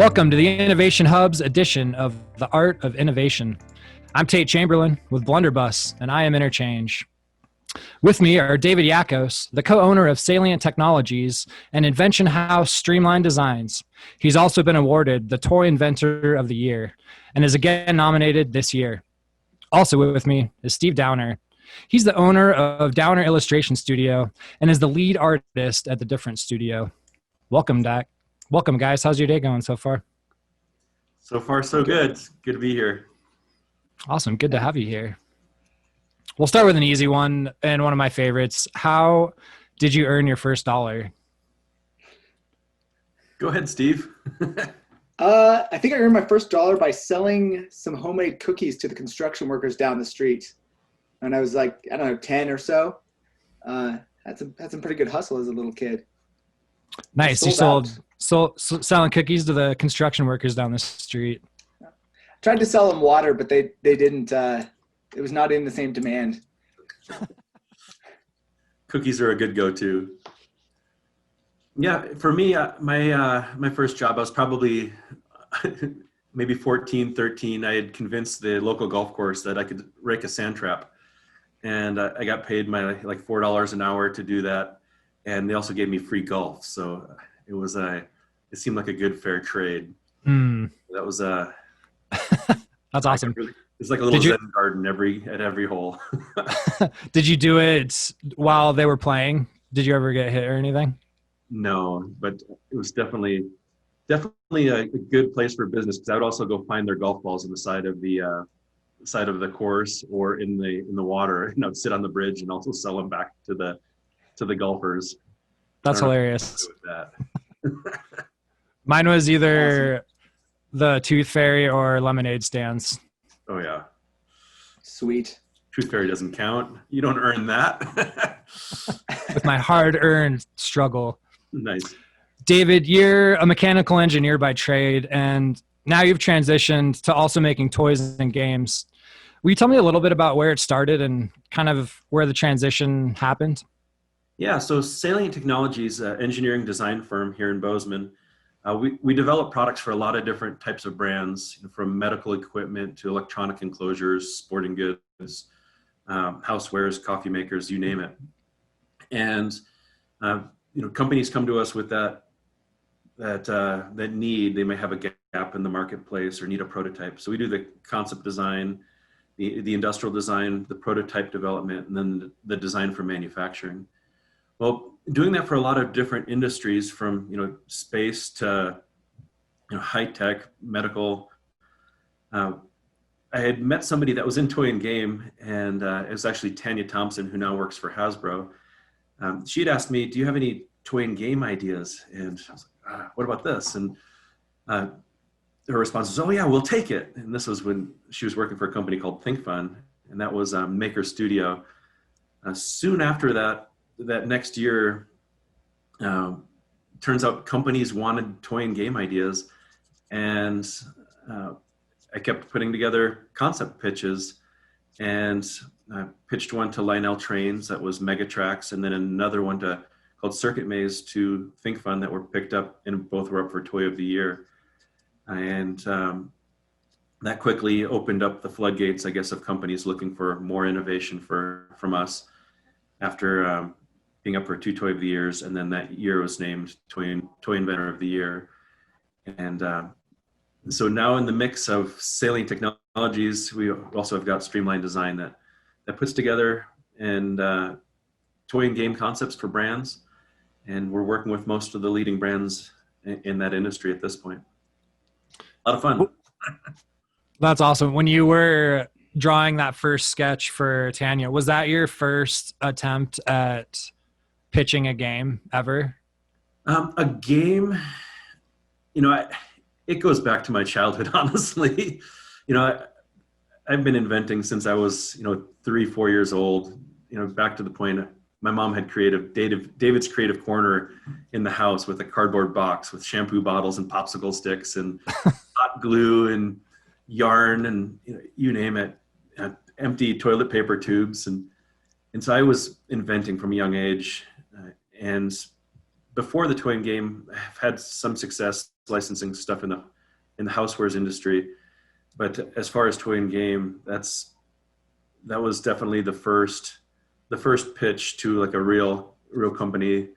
Welcome to the Innovation Hub's edition of The Art of Innovation. I'm Tate Chamberlin with Blunderbuss, and I am Interchange. With me are David Yakos, the co-owner of Salient Technologies and Invention House Streamline Designs. He's also been awarded the Toy Inventor of the Year and is again nominated this year. Also with me is Steve Downer. He's the owner of Downer Illustration Studio and is the lead artist at the Different Studio. Welcome, Dak. Welcome, guys. How's your day going so far? So far, so good. Good to be here. Awesome. Good to have you here. We'll start with an easy one and one of my favorites. How did you earn your first dollar? Go ahead, Steve. I think I earned my first dollar by selling some homemade cookies to the construction workers down the street. And I was like, I don't know, 10 or so. Had some pretty good hustle as a little kid. Nice. You sold selling cookies to the construction workers down the street. Tried to sell them water, but they didn't. It was not in the same demand. Cookies are a good go-to. Yeah, for me, my first job, I was probably maybe 14, 13. I had convinced the local golf course that I could rake a sand trap. And I got paid like $4 an hour to do that. And they also gave me free golf. So it seemed like a good fair trade. That was that's awesome. It's like a little Zen garden at every hole. Did you do it while they were playing? Did you ever get hit or anything? No, but it was definitely a good place for business, because I would also go find their golf balls on the side of the course or in the water, and I'd sit on the bridge and also sell them back to the golfers. That's hilarious. Mine was either the Tooth Fairy or lemonade stands. Oh yeah. Sweet. Tooth Fairy doesn't count. You don't earn that. With my hard-earned struggle. Nice. David, you're a mechanical engineer by trade, and now you've transitioned to also making toys and games. Will you tell me a little bit about where it started and kind of where the transition happened? Yeah, so Salient Technologies, an engineering design firm here in Bozeman, we develop products for a lot of different types of brands, from medical equipment to electronic enclosures, sporting goods, housewares, coffee makers, you name it. And companies come to us with that need. They may have a gap in the marketplace or need a prototype. So we do the concept design, the industrial design, the prototype development, and then the design for manufacturing. Well, doing that for a lot of different industries, from space to high tech, medical. I had met somebody that was in toy and game, and it was actually Tanya Thompson, who now works for Hasbro. She'd asked me, "Do you have any toy and game ideas?" And I was like, "What about this?" And her response was, "Oh yeah, we'll take it." And this was when she was working for a company called Think Fun, and that was Maker Studio. Soon after that next year, turns out companies wanted toy and game ideas, and I kept putting together concept pitches, and I pitched one to Lionel Trains that was Megatrax, and then another one called Circuit Maze to Think Fun that were picked up, and both were up for Toy of the Year. And that quickly opened up the floodgates, I guess, of companies looking for more innovation from us after being up for 2 Toy of the Years, and then that year was named Toy Inventor of the Year. And so now in the mix of Salient Technologies, we also have got Streamline Design that puts together and toy and game concepts for brands. And we're working with most of the leading brands in that industry at this point. A lot of fun. That's awesome. When you were drawing that first sketch for Tanya, was that your first attempt at pitching a game ever? A game, it goes back to my childhood, honestly. I've been inventing since I was, 3-4 years old, back to the point my mom had David's Creative Corner in the house with a cardboard box with shampoo bottles and popsicle sticks and hot glue and yarn and you name it, empty toilet paper tubes. And so I was inventing from a young age. before the toy and game, I've had some success licensing stuff in the housewares industry. But as far as toy and game, that was definitely the first pitch to like a real company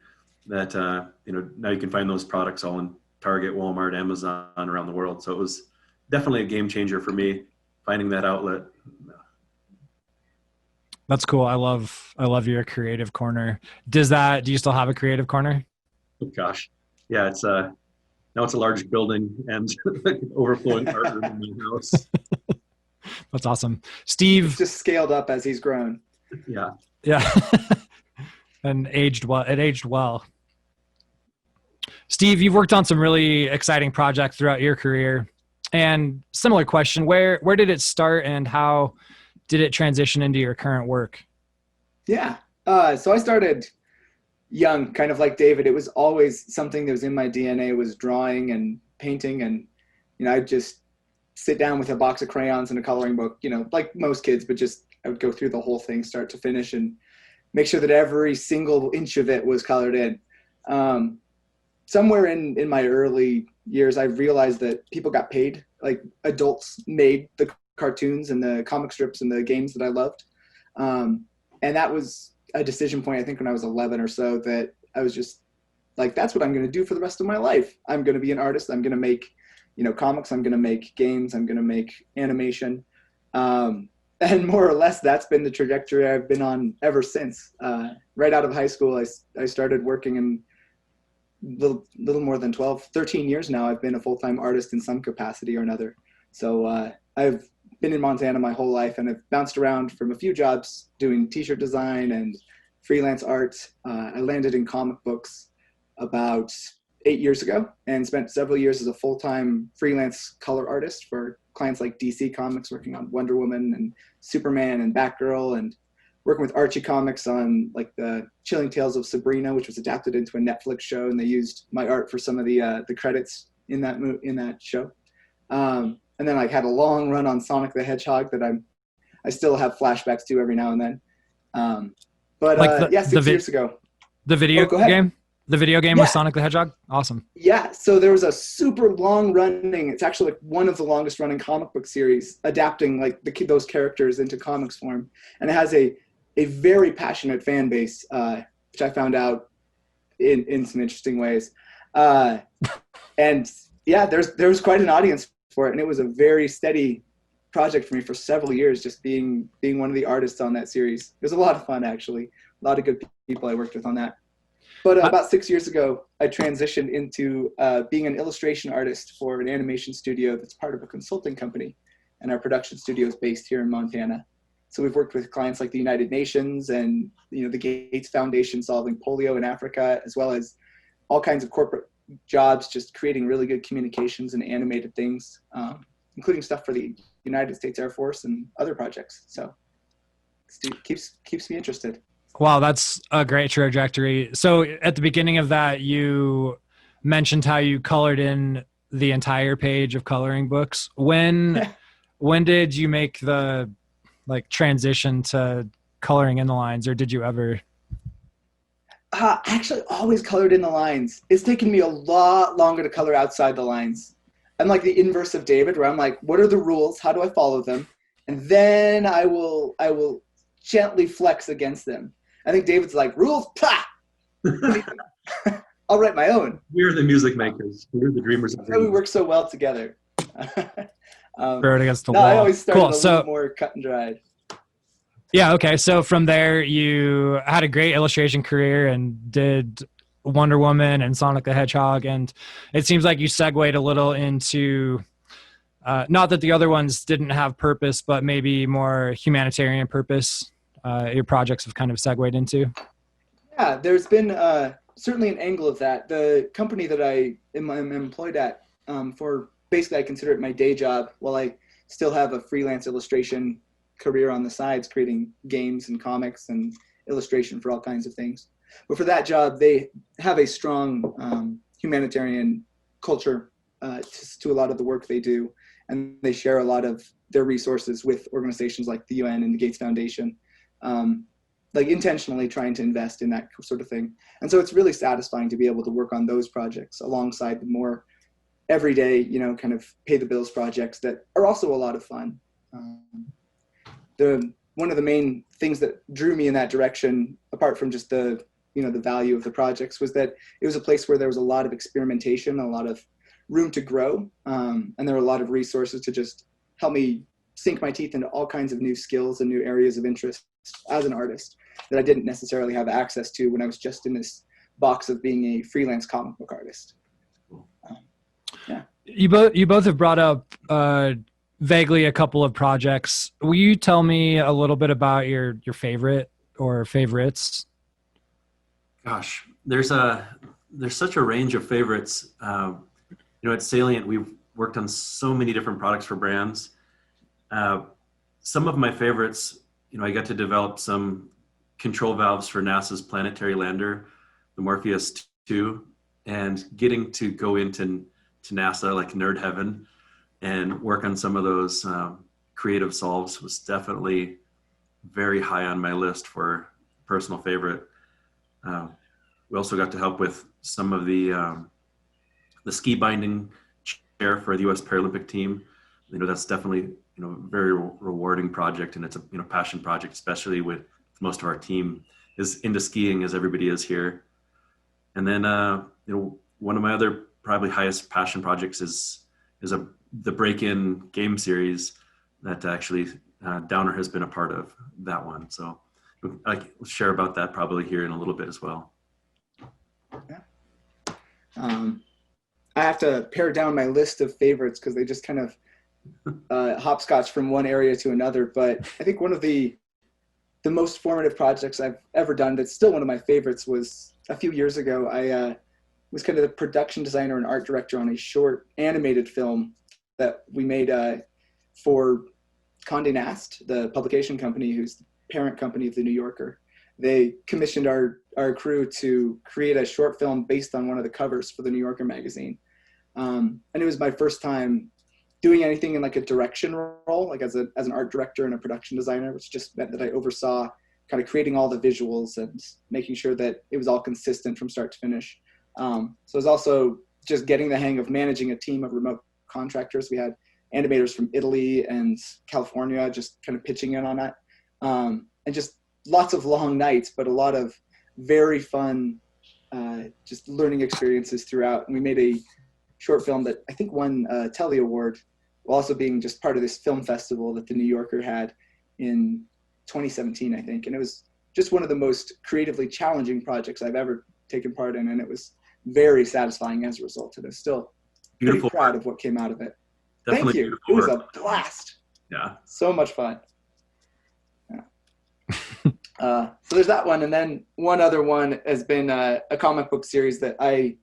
that now you can find those products all in Target, Walmart, Amazon around the world. So it was definitely a game changer for me, finding that outlet. That's cool. I love your creative corner. Do you still have a creative corner? Oh, gosh. Yeah, it's now it's a large building and overflowing art room in my house. That's awesome. Steve. It's just scaled up as he's grown. Yeah. Yeah. And aged well. It aged well. Steve, you've worked on some really exciting projects throughout your career. And similar question, where did it start and how did it transition into your current work? Yeah. So I started young, kind of like David. It was always something that was in my DNA, was drawing and painting. And, I'd just sit down with a box of crayons and a coloring book, like most kids, but just I would go through the whole thing start to finish and make sure that every single inch of it was colored in. Somewhere in my early years, I realized that people got paid, like adults made the cartoons and the comic strips and the games that I loved. And that was a decision point, I think, when I was 11 or so, that I was just like, that's what I'm going to do for the rest of my life. I'm going to be an artist. I'm going to make, comics. I'm going to make games. I'm going to make animation. And more or less, that's been the trajectory I've been on ever since. Right out of high school, I started working in little more than 13 years now. I've been a full-time artist in some capacity or another. So I've been in Montana my whole life, and I've bounced around from a few jobs doing t-shirt design and freelance art. I landed in comic books about 8 years ago and spent several years as a full-time freelance color artist for clients like DC Comics, working on Wonder Woman and Superman and Batgirl, and working with Archie Comics on like the Chilling Tales of Sabrina, which was adapted into a Netflix show, and they used my art for some of the credits in that show. And then I had a long run on Sonic the Hedgehog that I still have flashbacks to every now and then. But 6 years ago. The video game? The video game was Sonic the Hedgehog? Awesome. Yeah, so there was a super long running, it's actually like one of the longest running comic book series, adapting like those characters into comics form. And it has a very passionate fan base, which I found out in some interesting ways. And yeah, there was quite an audience for it, and it was a very steady project for me for several years, just being one of the artists on that series. It was a lot of fun, actually. A lot of good people I worked with on that. But about 6 years ago, I transitioned into being an illustration artist for an animation studio that's part of a consulting company, and our production studio is based here in Montana. So we've worked with clients like the United Nations and the Gates Foundation solving polio in Africa, as well as all kinds of corporate jobs, just creating really good communications and animated things, including stuff for the United States Air Force and other projects. So it keeps me interested. Wow, that's a great trajectory. So at the beginning of that, you mentioned how you colored in the entire page of coloring books. When did you make the transition to coloring in the lines, or did you ever? Actually, always colored in the lines. It's taken me a lot longer to color outside the lines. I'm like the inverse of David, where I'm like, what are the rules? How do I follow them? And then I will gently flex against them. I think David's like, rules, pah! I'll write my own. We're the music makers. We're the dreamers. That's how we work so well together. Throw it against the wall. I always started a little more cut and dried. Yeah, okay. So from there, you had a great illustration career and did Wonder Woman and Sonic the Hedgehog. And it seems like you segued a little into, not that the other ones didn't have purpose, but maybe more humanitarian purpose. Your projects have kind of segued into. Yeah, there's been certainly an angle of that. The company that I am employed at for basically, I consider it my day job while I still have a freelance illustration career on the sides, creating games and comics and illustration for all kinds of things. But for that job, they have a strong humanitarian culture to a lot of the work they do. And they share a lot of their resources with organizations like the UN and the Gates Foundation. like intentionally trying to invest in that sort of thing. And so it's really satisfying to be able to work on those projects alongside the more everyday, you know, kind of pay the bills projects that are also a lot of fun. One of the main things that drew me in that direction, apart from just the, you know, the value of the projects, was that it was a place where there was a lot of experimentation, a lot of room to grow, and there were a lot of resources to just help me sink my teeth into all kinds of new skills and new areas of interest as an artist that I didn't necessarily have access to when I was just in this box of being a freelance comic book artist. Yeah. You both have brought up vaguely a couple of projects. Will you tell me a little bit about your favorite or favorites? Gosh, there's such a range of favorites. You know, at Salient, we've worked on so many different products for brands. Some of my favorites, you know, I got to develop some control valves for NASA's planetary lander, the Morpheus 2, and getting to go into NASA, like nerd heaven, and work on some of those creative solves was definitely very high on my list for personal favorite. We also got to help with some of the ski binding chair for the U.S. Paralympic team. You know, that's definitely, you know, a very rewarding project, and it's a, you know, passion project, especially with most of our team is into skiing, as everybody is here. And then, you know, one of my other probably highest passion projects is the break-in game series that actually Downer has been a part of that one. So I can share about that probably here in a little bit as well. Yeah. I have to pare down my list of favorites because they just kind of hopscotch from one area to another. But I think one of the most formative projects I've ever done that's still one of my favorites was a few years ago. I was kind of the production designer and art director on a short animated film that we made for Condé Nast, the publication company who's the parent company of the New Yorker. They commissioned our crew to create a short film based on one of the covers for the New Yorker magazine. And it was my first time doing anything in like a direction role, like as an art director and a production designer, which just meant that I oversaw kind of creating all the visuals and making sure that it was all consistent from start to finish. So it was also just getting the hang of managing a team of remote contractors. We had animators from Italy and California just kind of pitching in on that. And just lots of long nights, but a lot of very fun, just learning experiences throughout. And we made a short film that I think won a Telly Award, while also being just part of this film festival that the New Yorker had in 2017, I think. And it was just one of the most creatively challenging projects I've ever taken part in. And it was very satisfying as a result. And I'm still pretty proud of what came out of it. Definitely. Thank you. It was a blast. Yeah. So much fun. Yeah. So there's that one. And then one other one has been a comic book series that I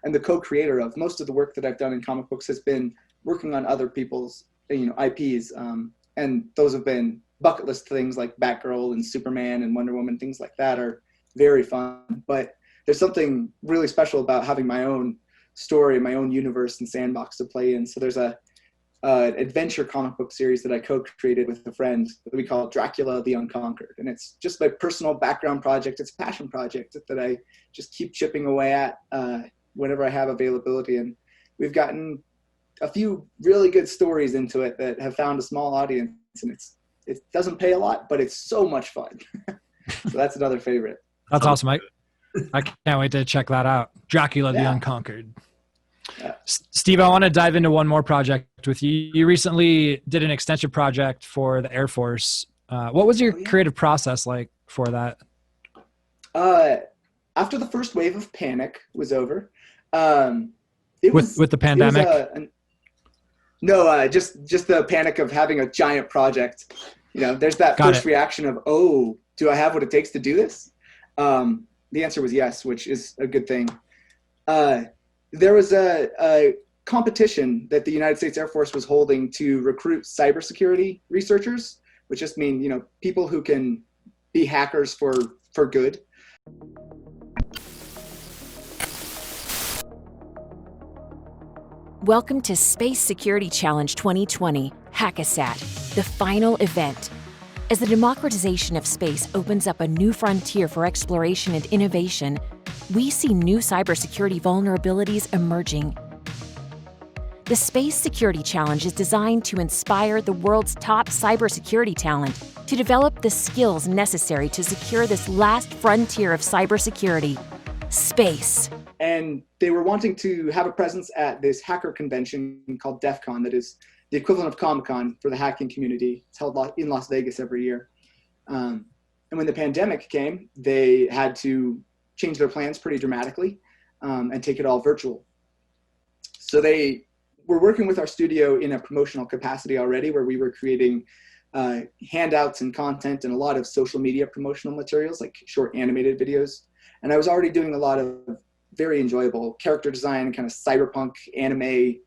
am the co-creator of. Most of the work that I've done in comic books has been working on other people's, you know, IPs. And those have been bucket list things like Batgirl and Superman and Wonder Woman. Things like that are very fun. But there's something really special about having my own story, my own universe and sandbox to play in. So there's an adventure comic book series that I co-created with a friend that we call Dracula the Unconquered. And it's just my personal background project. It's a passion project that I just keep chipping away at whenever I have availability. And we've gotten a few really good stories into it that have found a small audience. And it doesn't pay a lot, but it's so much fun. So that's another favorite. That's awesome. I can't wait to check that out. Dracula the Unconquered. Yeah. Steve, I want to dive into one more project with you. You recently did an extension project for the Air Force. What was your creative process like for that? After the first wave of panic was over, with the pandemic? Just the panic of having a giant project. You know, there's that first reaction of, oh, do I have what it takes to do this? The answer was yes, which is a good thing. There was a competition that the United States Air Force was holding to recruit cybersecurity researchers, which just mean, you know, people who can be hackers for good. Welcome to Space Security Challenge 2020, Hackasat, the final event. As the democratization of space opens up a new frontier for exploration and innovation, we see new cybersecurity vulnerabilities emerging. The Space Security Challenge is designed to inspire the world's top cybersecurity talent to develop the skills necessary to secure this last frontier of cybersecurity, space. And they were wanting to have a presence at this hacker convention called DEF CON, that is the equivalent of Comic-Con for the hacking community. It's held in Las Vegas every year. And when the pandemic came, they had to change their plans pretty dramatically and take it all virtual. So they were working with our studio in a promotional capacity already, where we were creating handouts and content and a lot of social media promotional materials, like short animated videos. And I was already doing a lot of very enjoyable character design, kind of cyberpunk anime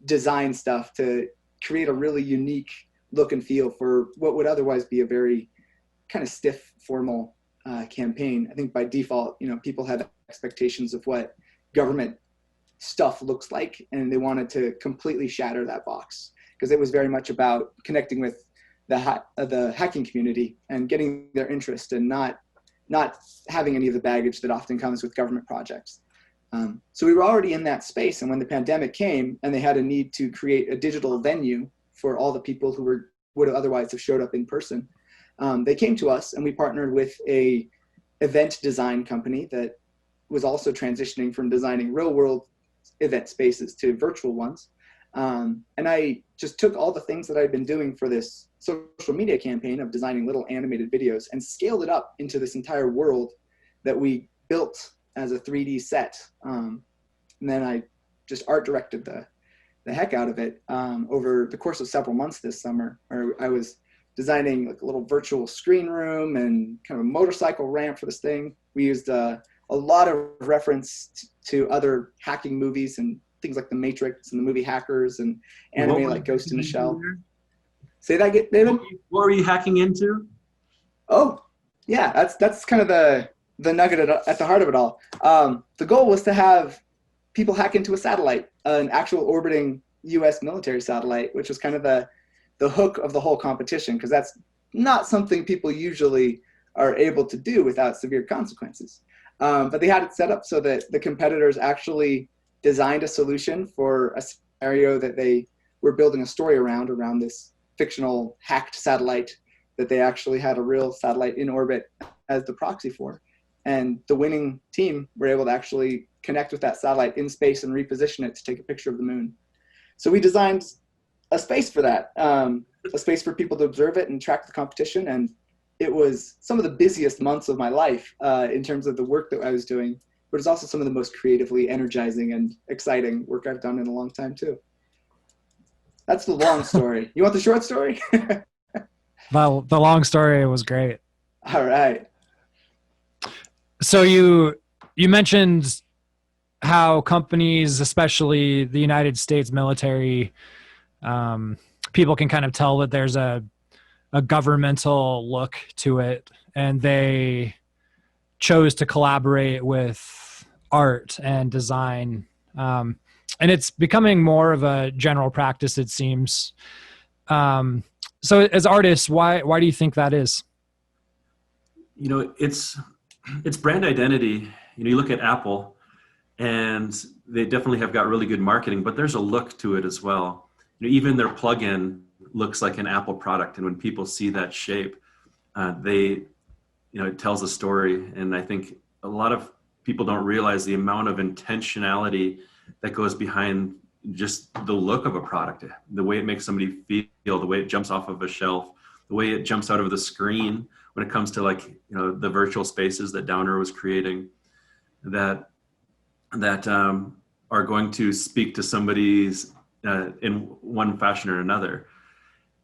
design stuff to create a really unique look and feel for what would otherwise be a very kind of stiff, formal campaign. I think by default, people have expectations of what government stuff looks like, and they wanted to completely shatter that box, because it was very much about connecting with the hacking community and getting their interest, and not having any of the baggage that often comes with government projects. So we were already in that space, and when the pandemic came and they had a need to create a digital venue for all the people who would otherwise have showed up in person, they came to us, and we partnered with a event design company that was also transitioning from designing real world event spaces to virtual ones. And I just took all the things that I'd been doing for this social media campaign of designing little animated videos and scaled it up into this entire world that we built as a 3D set. And then I just art directed the heck out of it over the course of several months this summer, where I was designing like a little virtual screen room and kind of a motorcycle ramp for this thing. We used a lot of reference to other hacking movies and things like The Matrix and the movie Hackers and anime like Ghost in the Shell. Say that again, David? What were you hacking into? Oh, yeah, that's kind of the nugget at the heart of it all. The goal was to have people hack into a satellite, an actual orbiting U.S. military satellite, which was kind of the hook of the whole competition, because that's not something people usually are able to do without severe consequences. But they had it set up so that the competitors actually designed a solution for a scenario that they were building a story around this fictional hacked satellite that they actually had a real satellite in orbit as the proxy for. And the winning team were able to actually connect with that satellite in space and reposition it to take a picture of the moon. So we designed a space for that, a space for people to observe it and track the competition. And it was some of the busiest months of my life in terms of the work that I was doing, but it's also some of the most creatively energizing and exciting work I've done in a long time too. That's the long story. You want the short story? Well, the long story was great. All right. So you mentioned how companies, especially the United States military, people can kind of tell that there's a governmental look to it, and they chose to collaborate with art and design. And it's becoming more of a general practice, it seems. So as artists, why do you think that is? It's brand identity. You look at Apple, and they definitely have got really good marketing, but there's a look to it as well. Even their plugin looks like an Apple product, and when people see that shape, it tells a story. And I think a lot of people don't realize the amount of intentionality that goes behind just the look of a product, the way it makes somebody feel, the way it jumps off of a shelf, the way it jumps out of the screen when it comes to the virtual spaces that Downer was creating that are going to speak to somebody's in one fashion or another.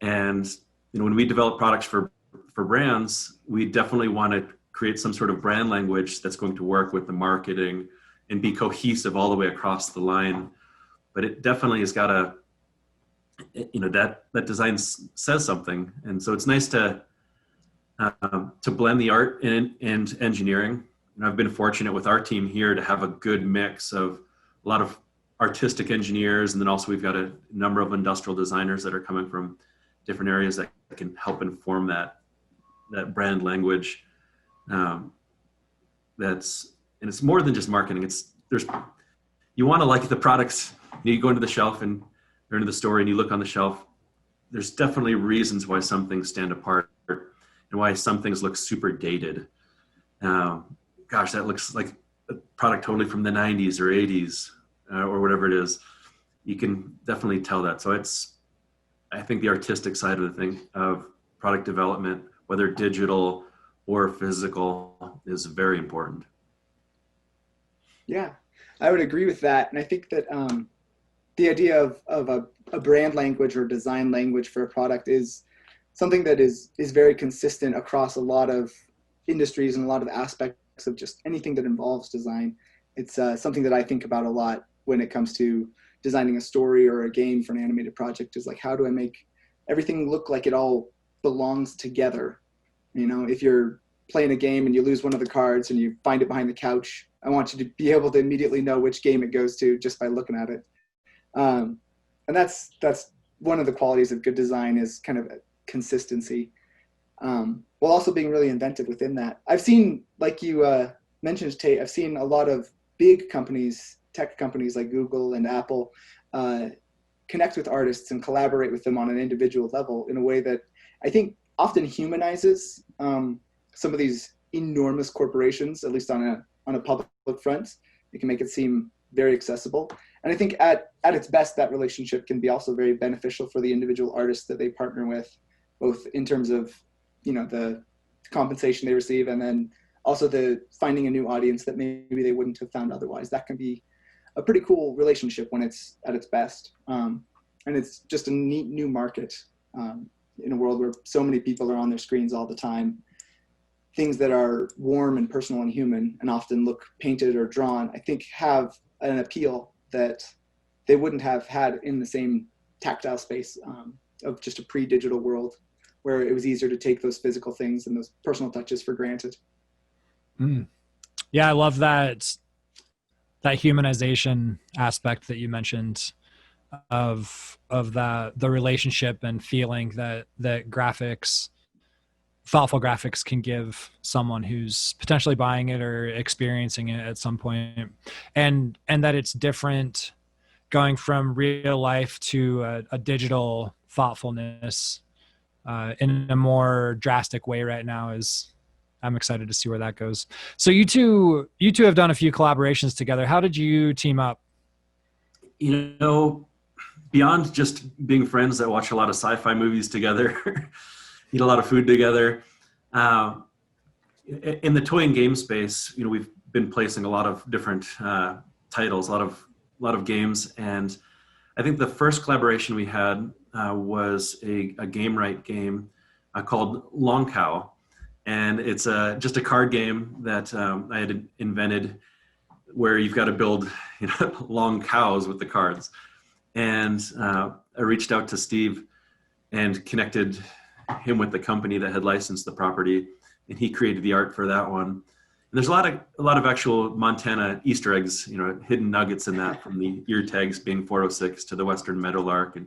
And when we develop products for brands, we definitely want to create some sort of brand language that's going to work with the marketing and be cohesive all the way across the line. But it definitely has got that design says something. And so it's nice to blend the art and engineering. I've been fortunate with our team here to have a good mix of a lot of artistic engineers, and then also we've got a number of industrial designers that are coming from different areas that can help inform that brand language. And it's more than just marketing. You want to like the products. You go into the shelf or into the store and you look on the shelf. There's definitely reasons why some things stand apart and why some things look super dated. Gosh, that looks like a product totally from the 90s or 80s or whatever it is. You can definitely tell that. So I think the artistic side of the thing of product development, whether digital or physical, is very important. Yeah, I would agree with that. And I think that the idea of a brand language or design language for a product is something that is very consistent across a lot of industries and a lot of aspects of just anything that involves design. It's something that I think about a lot when it comes to designing a story or a game for an animated project, is like, how do I make everything look like it all belongs together? You know, if you're playing a game and you lose one of the cards and you find it behind the couch, I want you to be able to immediately know which game it goes to just by looking at it. And that's one of the qualities of good design, is kind of consistency, while also being really inventive within that. I've seen, like you mentioned, Tate, I've seen a lot of big companies, tech companies like Google and Apple, connect with artists and collaborate with them on an individual level in a way that I think often humanizes some of these enormous corporations, at least on a public front. It can make it seem very accessible. And I think at its best, that relationship can be also very beneficial for the individual artists that they partner with, both in terms of, you know, the compensation they receive, and then also the finding a new audience that maybe they wouldn't have found otherwise. That can be a pretty cool relationship when it's at its best. And it's just a neat new market in a world where so many people are on their screens all the time. Things that are warm and personal and human and often look painted or drawn, I think, have an appeal that they wouldn't have had in the same tactile space of just a pre-digital world, where it was easier to take those physical things and those personal touches for granted. Yeah, I love that humanization aspect that you mentioned of the relationship and feeling that thoughtful graphics can give someone who's potentially buying it or experiencing it at some point, and that it's different going from real life to a digital thoughtfulness in a more drastic way right now. I'm excited to see where that goes. So you two have done a few collaborations together. How did you team up? You know, beyond just being friends that watch a lot of sci-fi movies together, eat a lot of food together, in the toy and game space, you know, we've been placing a lot of different titles, a lot of games, and I think the first collaboration we had was a game right game called Long Cow. And it's just a card game that I had invented, where you've got to build, you know, long cows with the cards. And I reached out to Steve and connected him with the company that had licensed the property, and he created the art for that one. And there's a lot of actual Montana Easter eggs, you know, hidden nuggets in that, from the ear tags being 406 to the Western Meadowlark. And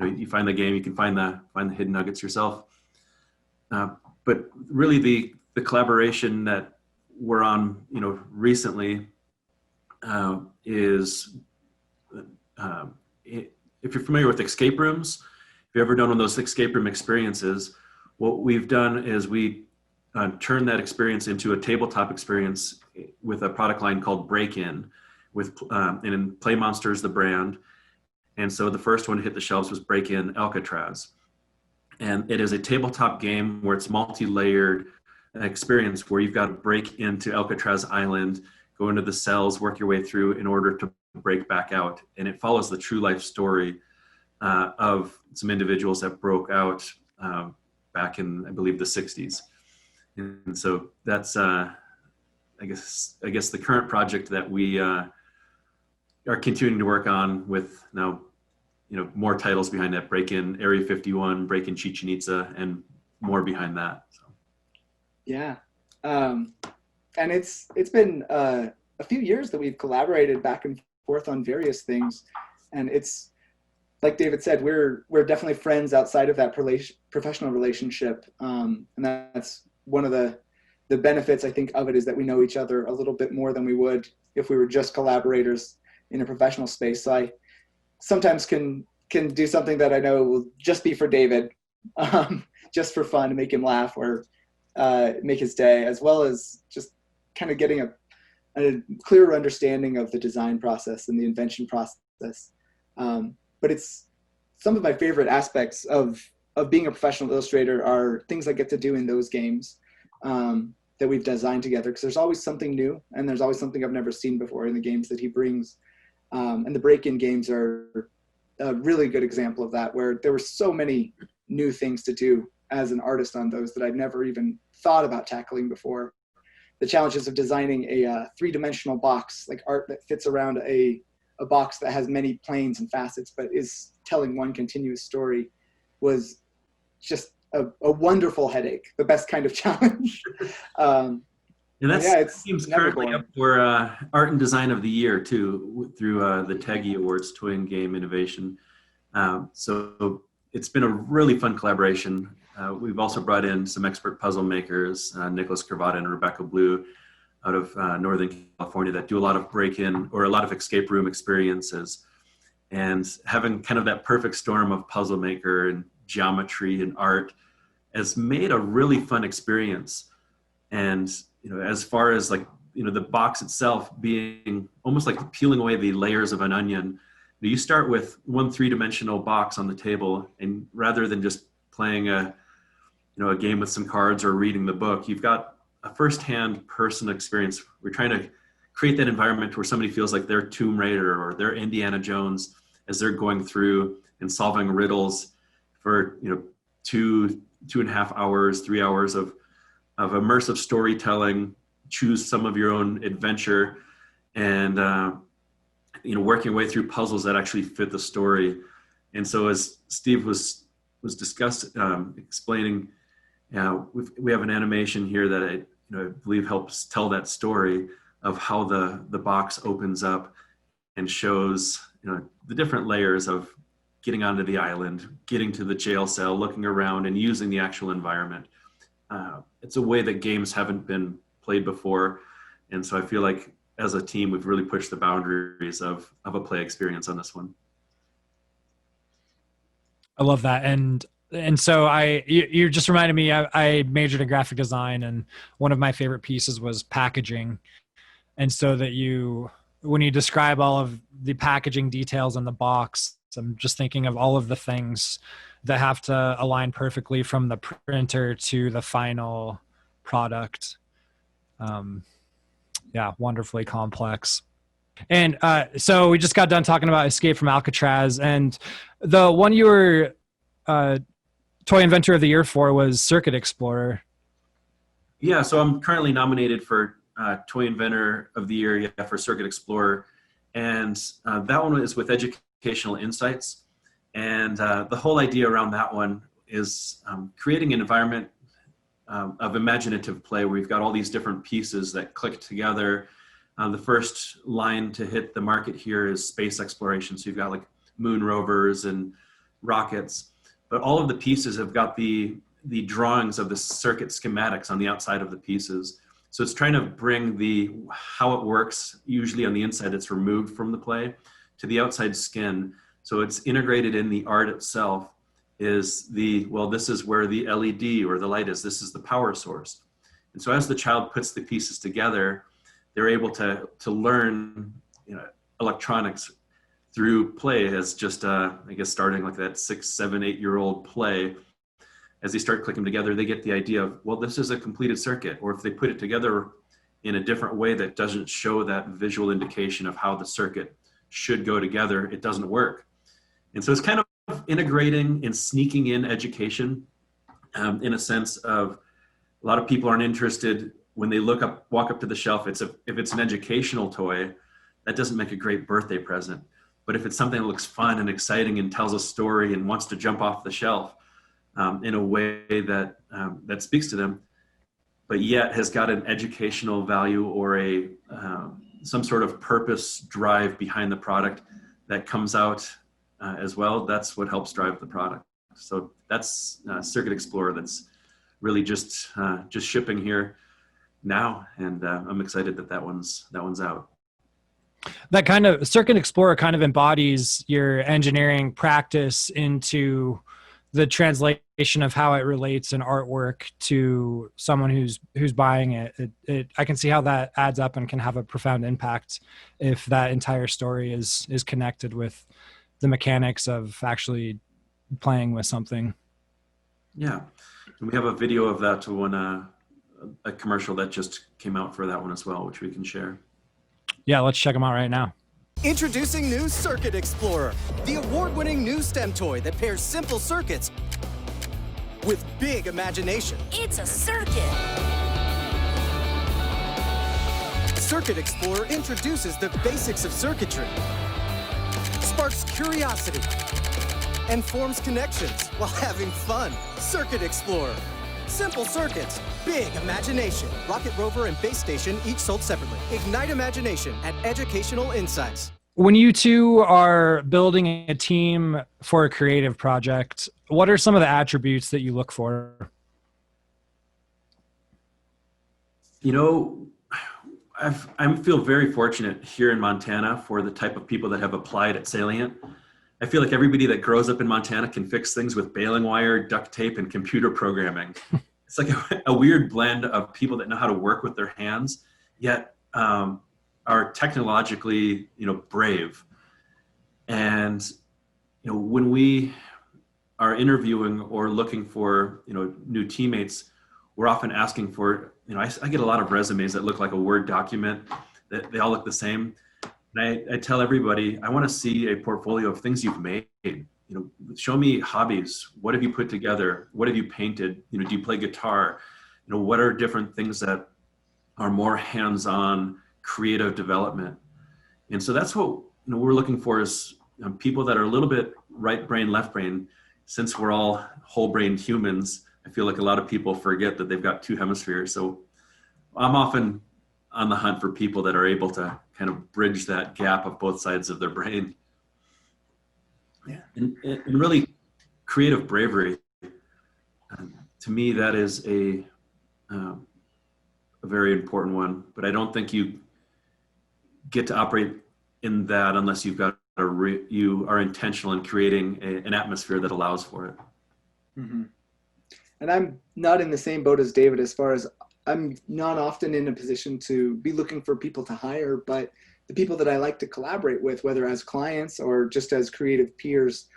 you know, you find the game, you can find the hidden nuggets yourself. But really, the collaboration that we're on, you know, recently is if you're familiar with escape rooms, if you've ever done one of those escape room experiences, what we've done is we turn that experience into a tabletop experience with a product line called Break-In, and Play Monsters the brand. And so the first one to hit the shelves was Break-In Alcatraz. And it is a tabletop game where it's multi-layered experience, where you've got to break into Alcatraz Island, go into the cells, work your way through in order to break back out. And it follows the true life story of some individuals that broke out back in, I believe, the 60s. And so that's, I guess the current project that we are continuing to work on, with now, you know, more titles behind that: Break-In Area 51, Break-In Chichen Itza, and more behind that. So. Yeah. And it's been a few years that we've collaborated back and forth on various things. And it's like David said, we're definitely friends outside of that professional relationship, and that's one of the benefits I think of it, is that we know each other a little bit more than we would if we were just collaborators in a professional space. So I sometimes can do something that I know will just be for David, just for fun, to make him laugh or make his day, as well as just kind of getting a clearer understanding of the design process and the invention process. But it's some of my favorite aspects of being a professional illustrator are things I get to do in those games that we've designed together, because there's always something new and there's always something I've never seen before in the games that he brings. And the break-in games are a really good example of that, where there were so many new things to do as an artist on those that I'd never even thought about tackling before. The challenges of designing a three-dimensional box, like art that fits around a box that has many planes and facets but is telling one continuous story, was just a wonderful headache, the best kind of challenge. And that yeah, seems currently up for Art and Design of the Year too, through the TAGI Awards, Toy and Game Innovation. So it's been a really fun collaboration. We've also brought in some expert puzzle makers, Nicholas Cravata and Rebecca Blue, out of Northern California, that do a lot of break-in or a lot of escape room experiences. And having kind of that perfect storm of puzzle maker and geometry and art has made a really fun experience. And as far as the box itself being almost like peeling away the layers of an onion, you start with one three-dimensional box on the table, and rather than just playing a game with some cards or reading the book, you've got a first-hand person experience. We're trying to create that environment where somebody feels like they're Tomb Raider or they're Indiana Jones as they're going through and solving riddles for 2.5 hours, 3 hours of immersive storytelling. Choose some of your own adventure, and working your way through puzzles that actually fit the story. And so, as Steve was explaining, we have an animation here that I believe helps tell that story of how the box opens up and shows the different layers of getting onto the island, getting to the jail cell, looking around, and using the actual environment. It's a way that games haven't been played before. And so I feel like as a team, we've really pushed the boundaries of a play experience on this one. I love that. And so you just reminded me, I majored in graphic design, and one of my favorite pieces was packaging. And so that when you describe all of the packaging details in the box, I'm just thinking of all of the things that have to align perfectly from the printer to the final product. Wonderfully complex. And so we just got done talking about Escape from Alcatraz, and the one you were Toy Inventor of the Year for was Circuit Explorer. Yeah, so I'm currently nominated for Toy Inventor of the Year for Circuit Explorer, and that one is with Educational Insights. And the whole idea around that one is creating an environment of imaginative play where we've got all these different pieces that click together. The first line to hit the market here is space exploration. So you've got like moon rovers and rockets, but all of the pieces have got the drawings of the circuit schematics on the outside of the pieces. So it's trying to bring how it works, usually on the inside it's removed from the play, to the outside skin. So it's integrated in the art itself. This is where the LED or the light is. This is the power source. And so as the child puts the pieces together, they're able to learn electronics through play as just, starting like that 6, 7, 8-year-old play. As they start clicking together, they get the idea of, well, this is a completed circuit. Or if they put it together in a different way that doesn't show that visual indication of how the circuit should go together, it doesn't work. And so it's kind of integrating and sneaking in education in a sense of, a lot of people aren't interested when they walk up to the shelf. If it's an educational toy, that doesn't make a great birthday present. But if it's something that looks fun and exciting and tells a story and wants to jump off the shelf in a way that speaks to them, but yet has got an educational value or some sort of purpose drive behind the product that comes out as well, that's what helps drive the product. So that's Circuit Explorer. That's really just shipping here now, and I'm excited that one's out. That kind of Circuit Explorer kind of embodies your engineering practice into the translation of how it relates in artwork to someone who's buying it. I can see how that adds up and can have a profound impact if that entire story is connected with the mechanics of actually playing with something. Yeah, and we have a video of that to a commercial that just came out for that one as well, which we can share. Yeah, let's check them out right now. Introducing new Circuit Explorer, the award-winning new STEM toy that pairs simple circuits with big imagination. It's a circuit. Circuit Explorer introduces the basics of circuitry, sparks curiosity, and forms connections while having fun. Circuit Explorer. Simple circuits, big imagination. Rocket rover and base station each sold separately. Ignite imagination at Educational Insights. When you two are building a team for a creative project, what are some of the attributes that you look for? You know, I feel very fortunate here in Montana for the type of people that have applied at Salient. I feel like everybody that grows up in Montana can fix things with baling wire, duct tape, and computer programming. It's like a weird blend of people that know how to work with their hands, yet are technologically, brave. And, when we are interviewing or looking for, new teammates, we're often asking for, I get a lot of resumes that look like a Word document, that they all look the same. And I tell everybody, I want to see a portfolio of things you've made. Show me hobbies. What have you put together? What have you painted? Do you play guitar? What are different things that are more hands-on creative development? And so that's what we're looking for is people that are a little bit right brain, left brain. Since we're all whole-brained humans, I feel like a lot of people forget that they've got two hemispheres. So I'm often on the hunt for people that are able to kind of bridge that gap of both sides of their brain. Yeah. And really creative bravery, to me, that is a very important one, but I don't think you get to operate in that unless you've got you are intentional in creating an atmosphere that allows for it. Mm-hmm. And I'm not in the same boat as David as far as I'm not often in a position to be looking for people to hire, but the people that I like to collaborate with, whether as clients or just as creative peers,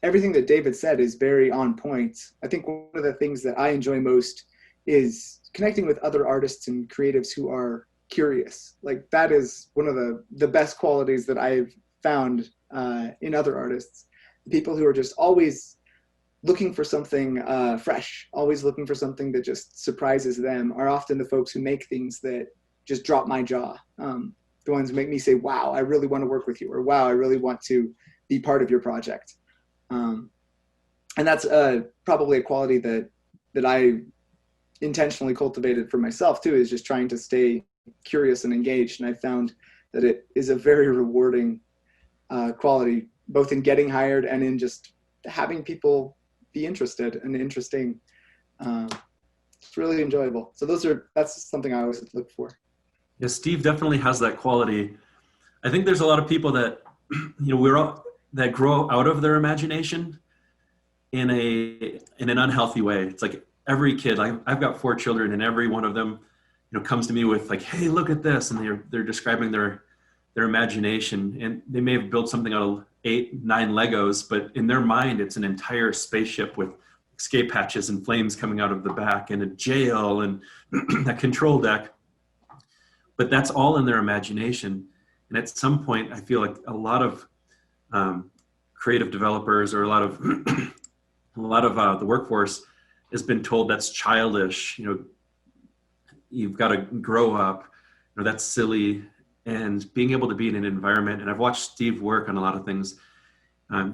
everything that David said is very on point. I think one of the things that I enjoy most is connecting with other artists and creatives who are curious. Like that is one of the best qualities that I've found in other artists. People who are just always looking for something fresh, always looking for something that just surprises them are often the folks who make things that just drop my jaw. The ones who make me say, wow, I really want to work with you, or wow, I really want to be part of your project. And that's probably a quality that I intentionally cultivated for myself too, is just trying to stay curious and engaged. And I found that it is a very rewarding quality, both in getting hired and in just having people be interested and interesting. It's really enjoyable. So that's something I always look for. Yeah, Steve definitely has that quality. I think there's a lot of people that, that grow out of their imagination in an unhealthy way. It's like every kid, I've got 4 children, and every one of them, comes to me with like, hey, look at this. And they're describing their imagination, and they may have built something out of 8, 9 Legos, but in their mind, it's an entire spaceship with escape hatches and flames coming out of the back and a jail and a control deck. But that's all in their imagination. And at some point, I feel like a lot of creative developers or a lot of the workforce has been told that's childish. You've got to grow up. That's silly. And being able to be in an environment, and I've watched Steve work on a lot of things.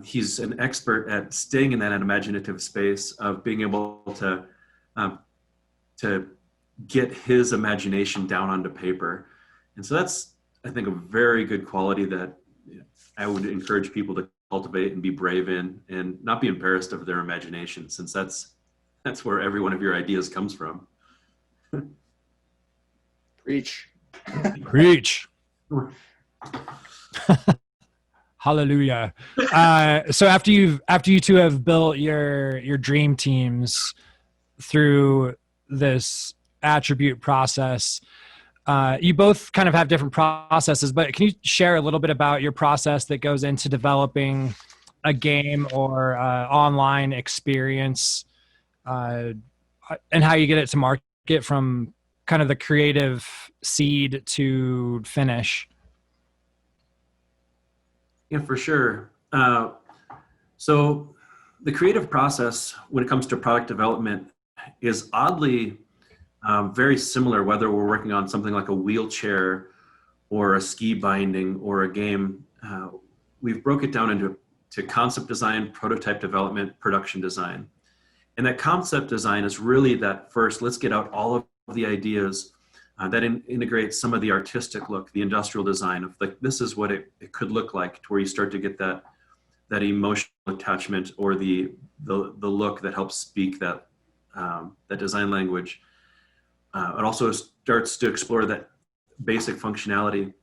He's an expert at staying in that imaginative space of being able to get his imagination down onto paper. And so that's, I think, a very good quality that I would encourage people to cultivate and be brave in, and not be embarrassed of their imagination, since that's where every one of your ideas comes from. Preach. Preach. Hallelujah. So after you two have built your dream teams through this attribute process, you both kind of have different processes, but can you share a little bit about your process that goes into developing a game or online experience, and how you get it to market from kind of the creative seed to finish? Yeah, for sure. So the creative process when it comes to product development is oddly very similar, whether we're working on something like a wheelchair or a ski binding or a game. We've broke it down into concept design, prototype development, production design. And that concept design is really that first, let's get out all of the ideas that integrates some of the artistic look, the industrial design of like, this is what it could look like, to where you start to get that emotional attachment, or the look that helps speak that design language. It also starts to explore that basic functionality.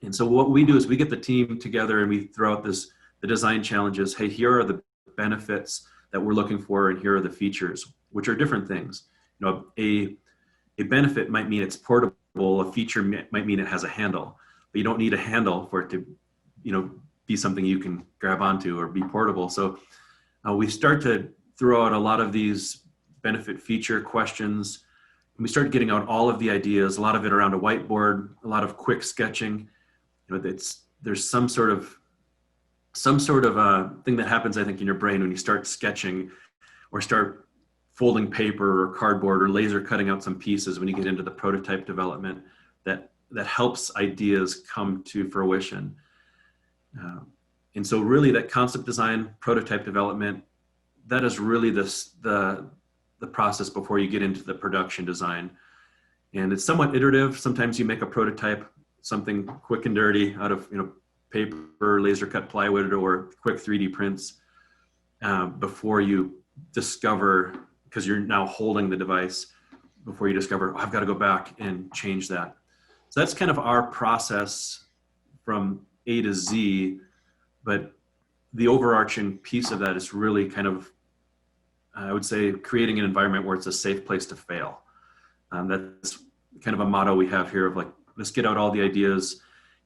And so what we do is we get the team together and we throw out the design challenges. Hey, here are the benefits that we're looking for, and here are the features, which are different things. You know, a benefit might mean it's portable. A feature might mean it has a handle, but you don't need a handle for it to, be something you can grab onto or be portable. So we start to throw out a lot of these benefit feature questions. And we start getting out all of the ideas, a lot of it around a whiteboard, a lot of quick sketching. There's some sort of thing that happens, I think, in your brain when you start sketching or start folding paper or cardboard or laser cutting out some pieces when you get into the prototype development that helps ideas come to fruition. And so really that concept design, prototype development, that is really the process before you get into the production design. And it's somewhat iterative. Sometimes you make a prototype, something quick and dirty out of paper, laser cut plywood, or quick 3D prints before you discover, because you're now holding the device, before you discover, I've got to go back and change that. So that's kind of our process from A to Z, but the overarching piece of that is really kind of, I would say, creating an environment where it's a safe place to fail. That's kind of a motto we have here of like, let's get out all the ideas,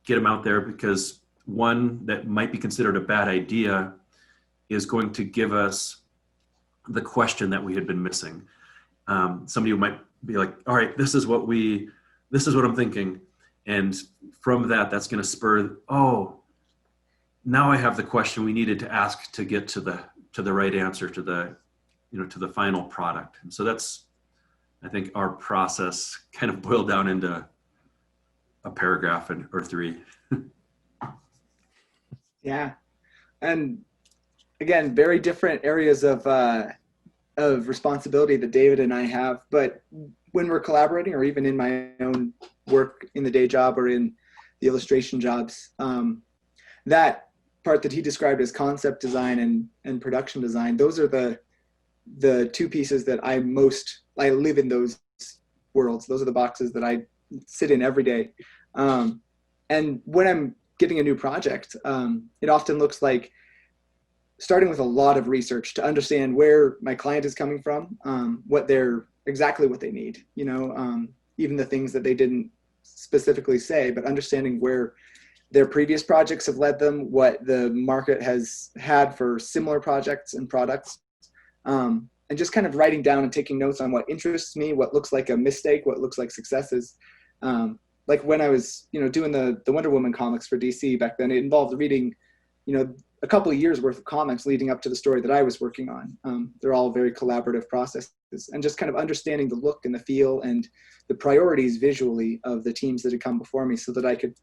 get them out there, because one that might be considered a bad idea is going to give us the question that we had been missing. Somebody who might be like, all right, this is what I'm thinking. And from that's going to spur, oh, now I have the question we needed to ask to get to the right answer, to the final product. And so that's, I think, our process kind of boiled down into a paragraph or three. Yeah. And again, very different areas of responsibility that David and I have. But when we're collaborating, or even in my own work in the day job or in the illustration jobs, that part that he described as concept design and production design, those are the two pieces that I live in those worlds. Those are the boxes that I sit in every day. And when I'm getting a new project, it often looks like starting with a lot of research to understand where my client is coming from, exactly what they need, even the things that they didn't specifically say, but understanding where their previous projects have led them, what the market has had for similar projects and products, and just kind of writing down and taking notes on what interests me, what looks like a mistake, what looks like successes. Like when I was, doing the Wonder Woman comics for DC back then, it involved reading, a couple of years worth of comics leading up to the story that I was working on. They're all very collaborative processes, and just kind of understanding the look and the feel and the priorities visually of the teams that had come before me, so that I could,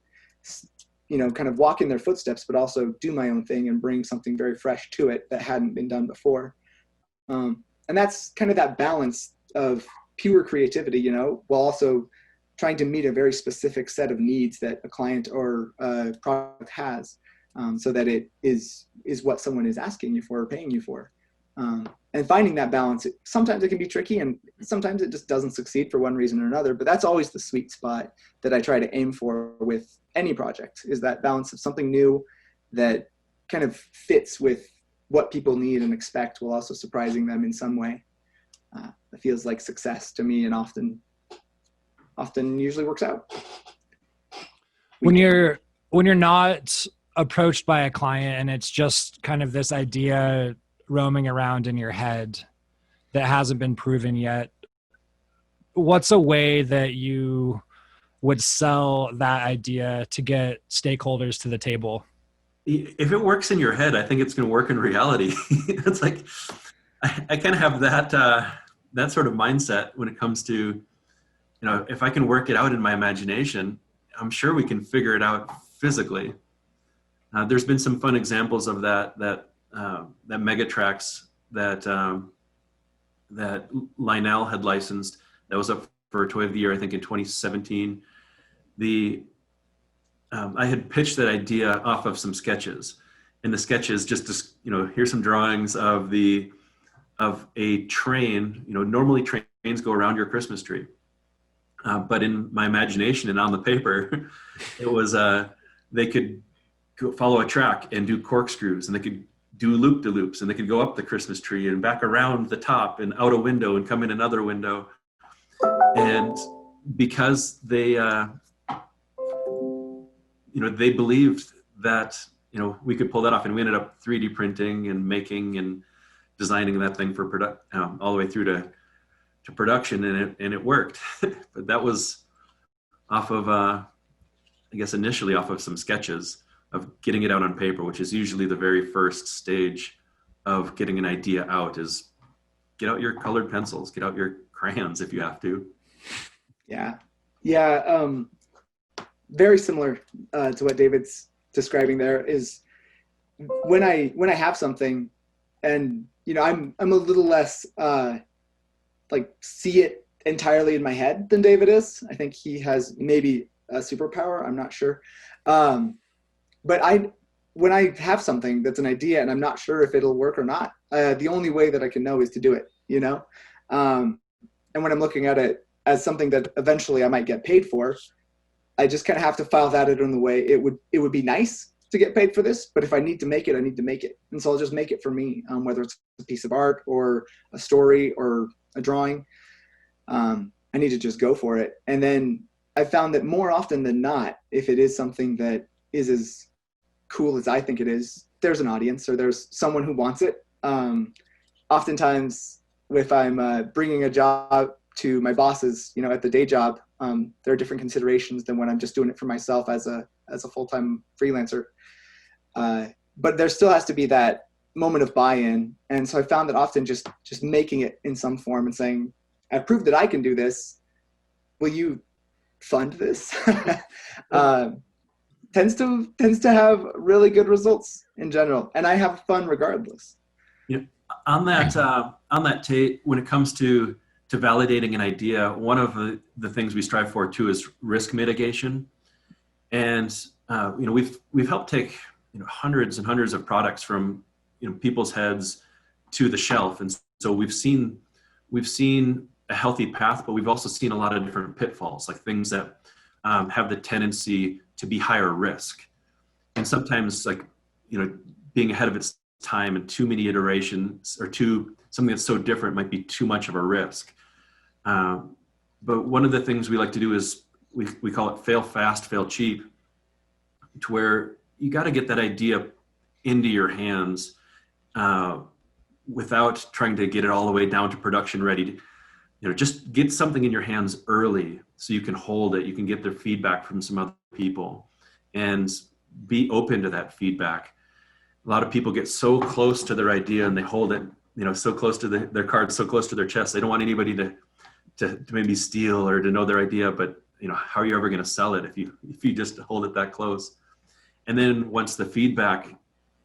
kind of walk in their footsteps, but also do my own thing and bring something very fresh to it that hadn't been done before. And that's kind of that balance of pure creativity, while also trying to meet a very specific set of needs that a client or a product has, so that it is what someone is asking you for or paying you for. And finding that balance, sometimes it can be tricky, and sometimes it just doesn't succeed for one reason or another, but that's always the sweet spot that I try to aim for with any project, is that balance of something new that kind of fits with what people need and expect, while also surprising them in some way. It feels like success to me, and often usually works out. When you're not approached by a client and it's just kind of this idea roaming around in your head that hasn't been proven yet, what's a way that you would sell that idea to get stakeholders to the table? If it works in your head, I think it's going to work in reality. It's like, I kind of have that sort of mindset when it comes to, if I can work it out in my imagination, I'm sure we can figure it out physically. There's been some fun examples of that Megatrax that Lionel had licensed. That was up for Toy of the Year, I think, in 2017. I had pitched that idea off of some sketches, and the sketches just here's some drawings of a train. Normally trains go around your Christmas tree, but in my imagination and on the paper, it was they could follow a track and do corkscrews, and they could do loop-de-loops, and they could go up the Christmas tree and back around the top and out a window and come in another window. And because they believed that we could pull that off, and we ended up 3D printing and making and designing that thing for all the way through to production, and it worked. But that was off of I guess initially off of some sketches of getting it out on paper, which is usually the very first stage of getting an idea out. Is get out your colored pencils, get out your crayons if you have to. Yeah. Very similar to what David's describing there. Is when I have something, and I'm a little less see it entirely in my head than David is. I think he has maybe a superpower, I'm not sure. But when I have something that's an idea and I'm not sure if it'll work or not, the only way that I can know is to do it, and when I'm looking at it as something that eventually I might get paid for, I just kind of have to file that in the way it would be nice to get paid for this, but if I need to make it, I need to make it. And so I'll just make it for me, whether it's a piece of art or a story or a drawing. I need to just go for it. And then I found that more often than not, if it is something that is as cool as I think it is, there's an audience, or there's someone who wants it. Oftentimes, if I'm bringing a job to my bosses, at the day job, there are different considerations than when I'm just doing it for myself as a full-time freelancer. But there still has to be that moment of buy-in. And so I found that often just making it in some form and saying, I've proved that I can do this. Will you fund this? Tends to have really good results in general. And I have fun regardless. On that, Tate, when it comes to validating an idea, one of the things we strive for too is risk mitigation. And we've helped take hundreds and hundreds of products from people's heads to the shelf, and so we've seen a healthy path, but we've also seen a lot of different pitfalls, like things that have the tendency to be higher risk, and sometimes being ahead of its time and too many iterations or something that's so different might be too much of a risk. But one of the things we like to do is we call it fail fast, fail cheap, to where you got to get that idea into your hands without trying to get it all the way down to production ready. Just get something in your hands early so you can hold it. You can get their feedback from some other people and be open to that feedback. A lot of people get so close to their idea and they hold it, so close to their cards, so close to their chest. They don't want anybody to maybe steal or to know their idea, but how are you ever going to sell it if you just hold it that close? And then once the feedback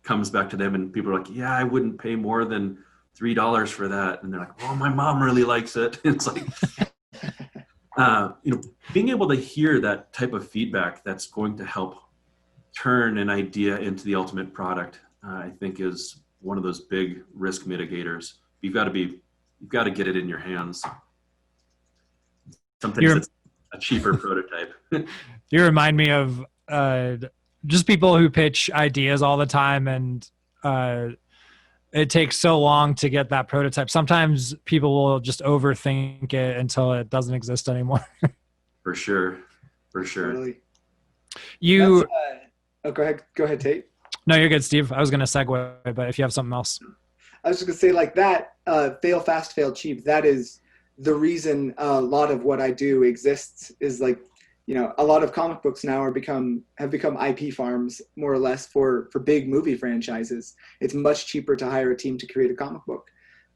comes back to them and people are like, yeah, I wouldn't pay more than $3 for that. And they're like, well, my mom really likes it. It's like, being able to hear that type of feedback that's going to help turn an idea into the ultimate product, I think is one of those big risk mitigators. You've got to get it in your hands. Sometimes it's a cheaper prototype. You remind me of just people who pitch ideas all the time, and it takes so long to get that prototype. Sometimes people will just overthink it until it doesn't exist anymore. For sure. Totally. Go ahead, Tate. No, you're good, Steve. I was going to segue, but if you have something else. I was just gonna say, like, that fail fast, fail cheap. That is the reason a lot of what I do exists. Is like, a lot of comic books now have become IP farms, more or less, for big movie franchises. It's much cheaper to hire a team to create a comic book,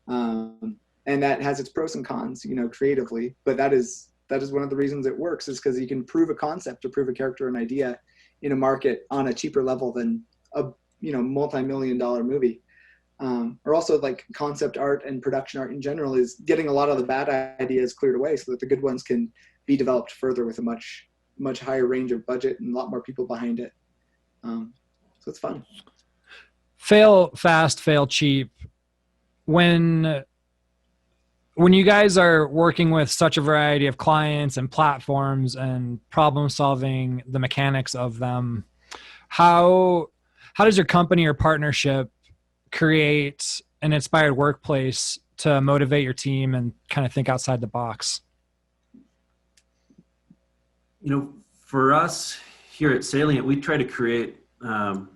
and that has its pros and cons, creatively. But that is one of the reasons it works, is because you can prove a concept or prove a character or an idea in a market on a cheaper level than a multi-million-dollar movie. Or also, like, concept art and production art in general is getting a lot of the bad ideas cleared away so that the good ones can be developed further with a much higher range of budget and a lot more people behind it. So it's fun. Fail fast, fail cheap. When you guys are working with such a variety of clients and platforms and problem solving the mechanics of them, how does your company or partnership create an inspired workplace to motivate your team and kind of think outside the box? For us here at Salient, we try to create, an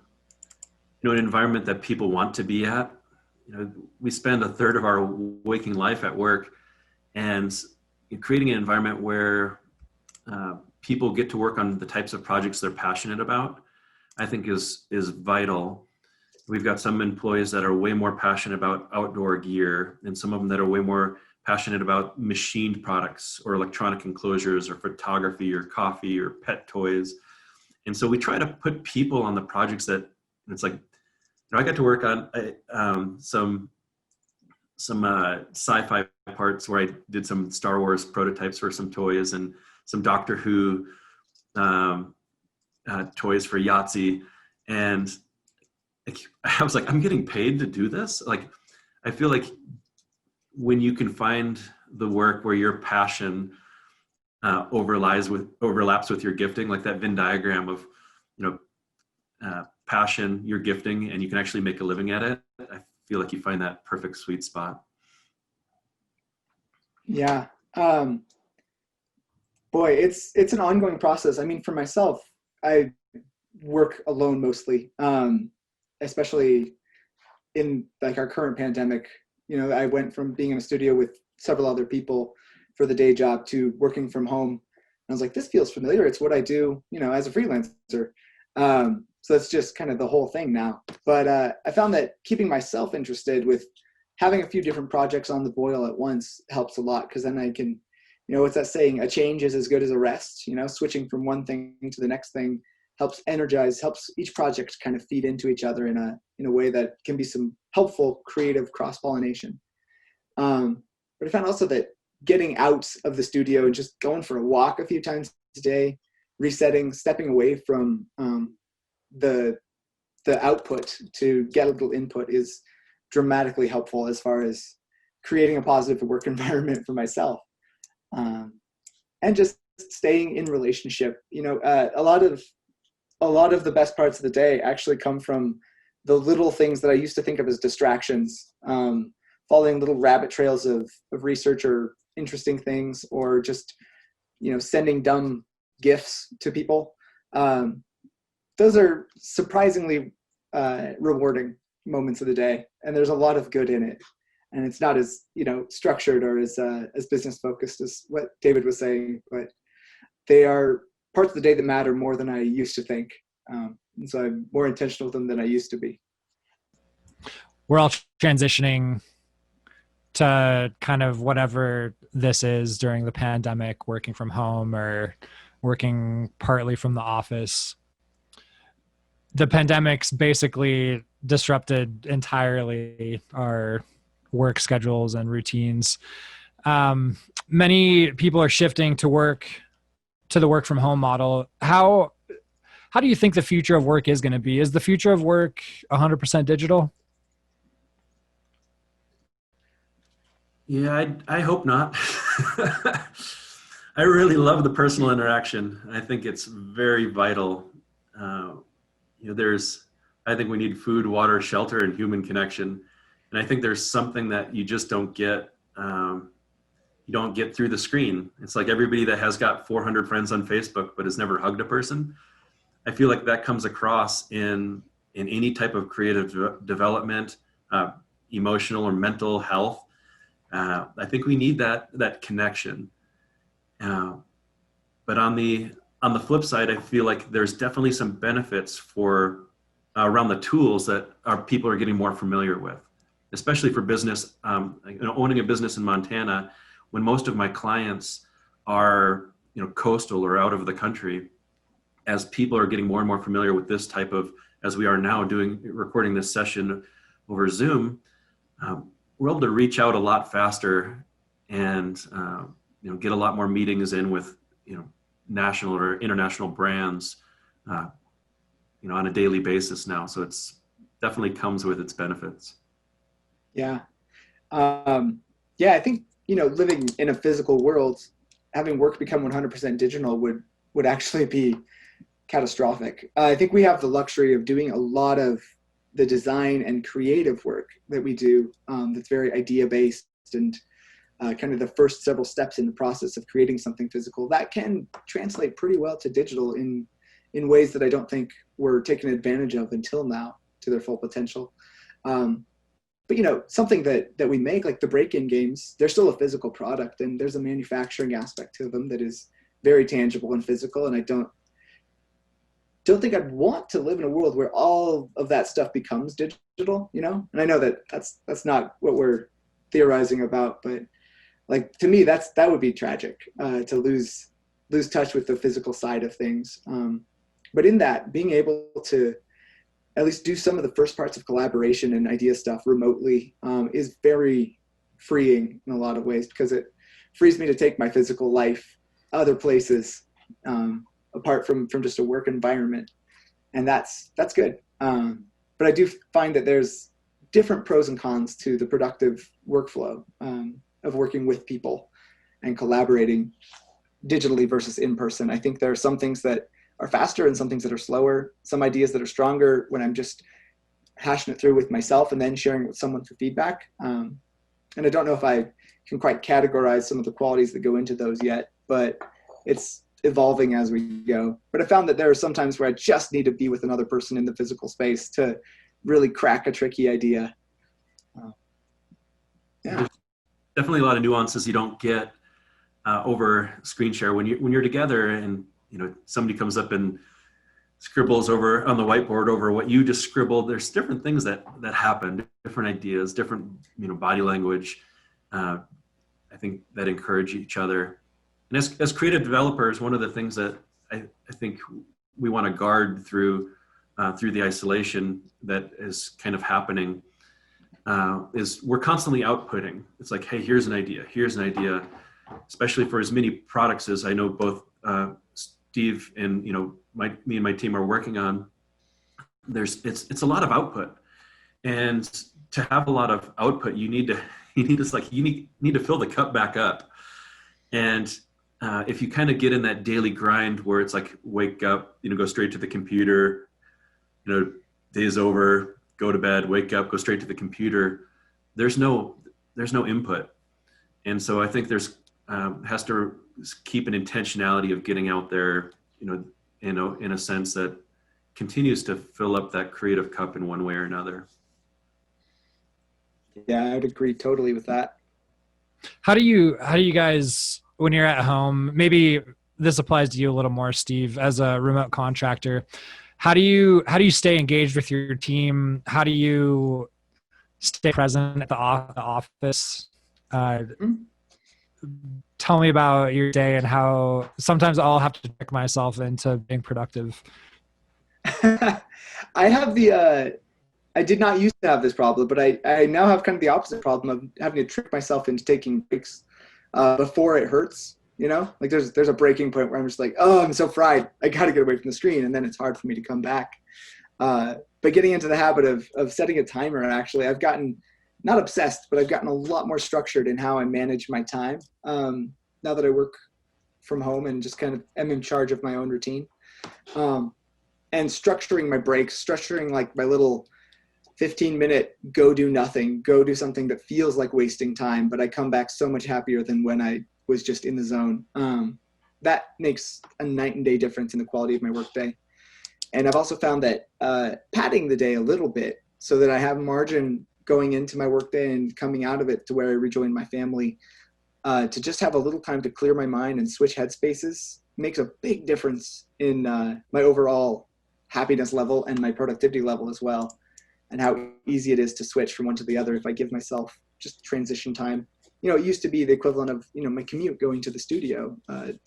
environment that people want to be at. We spend a third of our waking life at work, and creating an environment where people get to work on the types of projects they're passionate about, I think is vital. We've got some employees that are way more passionate about outdoor gear, and some of them that are way more passionate about machined products or electronic enclosures or photography or coffee or pet toys. And so we try to put people on the projects that it's like, I got to work on some sci-fi parts where I did some Star Wars prototypes for some toys and some Doctor Who toys for Yahtzee. And I was like, I'm getting paid to do this. Like, I feel like when you can find the work where your passion overlaps with your gifting, like that Venn diagram of, passion, your gifting, and you can actually make a living at it. I feel like you find that perfect sweet spot. Yeah. Boy, it's an ongoing process. I mean, for myself, I work alone mostly. Especially in, like, our current pandemic. I went from being in a studio with several other people for the day job to working from home. And I was like, this feels familiar. It's what I do, as a freelancer. So that's just kind of the whole thing now. But I found that keeping myself interested with having a few different projects on the boil at once helps a lot, because then I can, what's that saying? A change is as good as a rest. Switching from one thing to the next thing helps each project kind of feed into each other in a way that can be some helpful creative cross-pollination. But I found also that getting out of the studio and just going for a walk a few times a day, resetting, stepping away from the output to get a little input is dramatically helpful as far as creating a positive work environment for myself. And just staying in relationship. A lot of the best parts of the day actually come from the little things that I used to think of as distractions, following little rabbit trails of research or interesting things, or just, sending dumb GIFs to people. Those are surprisingly rewarding moments of the day, and there's a lot of good in it. And it's not as, structured or as business focused as what David was saying, but they are parts of the day that matter more than I used to think. And so I'm more intentional with them than I used to be. We're all transitioning to kind of whatever this is during the pandemic, working from home or working partly from the office. The pandemic's basically disrupted entirely our work schedules and routines. Many people are shifting to the work from home model. How do you think the future of work is going to be? Is the future of work 100% digital? Yeah, I hope not. I really love the personal interaction. I think it's very vital. I think we need food, water, shelter, and human connection. And I think there's something that you just don't get. You don't get through the screen. It's like everybody that has got 400 friends on Facebook but has never hugged a person. I feel like that comes across in any type of creative development, emotional or mental health. I think we need that connection. But on the flip side, I feel like there's definitely some benefits for around the tools that our people are getting more familiar with, especially for business. Owning a business in Montana, when most of my clients are coastal or out of the country, as people are getting more and more familiar with this type of, as we are now recording this session over Zoom, we're able to reach out a lot faster and get a lot more meetings in with national or international brands on a daily basis now. So it's definitely comes with its benefits. Yeah. I think living in a physical world, having work become 100% digital would actually be catastrophic. I think we have the luxury of doing a lot of the design and creative work that we do that's very idea based and kind of the first several steps in the process of creating something physical that can translate pretty well to digital in ways that I don't think were taken advantage of until now to their full potential. But something that we make, like the break-in games, they're still a physical product, and there's a manufacturing aspect to them that is very tangible and physical. And I don't think I'd want to live in a world where all of that stuff becomes digital, And I know that that's not what we're theorizing about, but like to me, that would be tragic to lose touch with the physical side of things. But in that, being able to at least do some of the first parts of collaboration and idea stuff remotely is very freeing in a lot of ways, because it frees me to take my physical life other places apart from just a work environment. And that's good. But I do find that there's different pros and cons to the productive workflow of working with people and collaborating digitally versus in person. I think there are some things that are faster and some things that are slower, some ideas that are stronger when I'm just hashing it through with myself and then sharing it with someone for feedback. And I don't know if I can quite categorize some of the qualities that go into those yet, but it's evolving as we go. But I found that there are some times where I just need to be with another person in the physical space to really crack a tricky idea. There's definitely a lot of nuances you don't get over screen share when you're together, and somebody comes up and scribbles over on the whiteboard over what you just scribbled. There's different things that happen, different ideas, different body language. I think that encourage each other. And as creative developers, one of the things that I think we want to guard through the isolation that is kind of happening is we're constantly outputting. It's like, hey, here's an idea, especially for as many products as I know both Steve and me and my team are working on. It's a lot of output, and to have a lot of output, you need to fill the cup back up. And if you kind of get in that daily grind where it's like wake up, go straight to the computer, day's over, go to bed, wake up, go straight to the computer, there's no input. And so I think there's has to keep an intentionality of getting out there, in a sense that continues to fill up that creative cup in one way or another. Yeah, I'd agree totally with that. How do you guys, when you're at home, maybe this applies to you a little more, Steve, as a remote contractor, how do you stay engaged with your team? How do you stay present at the office? Tell me about your day and how sometimes I'll have to trick myself into being productive. I have I did not used to have this problem, but I now have kind of the opposite problem of having to trick myself into taking breaks before it hurts. Like there's a breaking point where I'm just like, oh, I'm so fried. I got to get away from the screen. And then it's hard for me to come back. But getting into the habit of setting a timer, actually, I've gotten not obsessed, but I've gotten a lot more structured in how I manage my time. Now that I work from home and just kind of am in charge of my own routine, and structuring my breaks, structuring like my little 15-minute go do nothing, go do something that feels like wasting time, but I come back so much happier than when I was just in the zone. That makes a night and day difference in the quality of my workday. And I've also found that padding the day a little bit so that I have margin going into my workday and coming out of it to where I rejoin my family, to just have a little time to clear my mind and switch headspaces makes a big difference in my overall happiness level and my productivity level as well, and how easy it is to switch from one to the other if I give myself just transition time. It used to be the equivalent of, my commute going to the studio,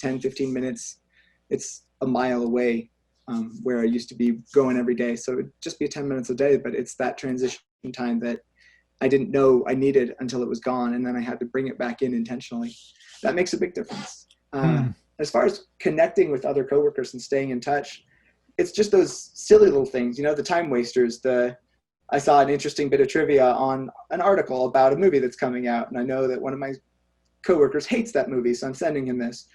10, 15 minutes. It's a mile away, where I used to be going every day. So it'd just be 10 minutes a day, but it's that transition time that I didn't know I needed until it was gone. And then I had to bring it back in intentionally. That makes a big difference. As far as connecting with other coworkers and staying in touch, it's just those silly little things, the time wasters. I saw an interesting bit of trivia on an article about a movie that's coming out, and I know that one of my coworkers hates that movie, so I'm sending him this.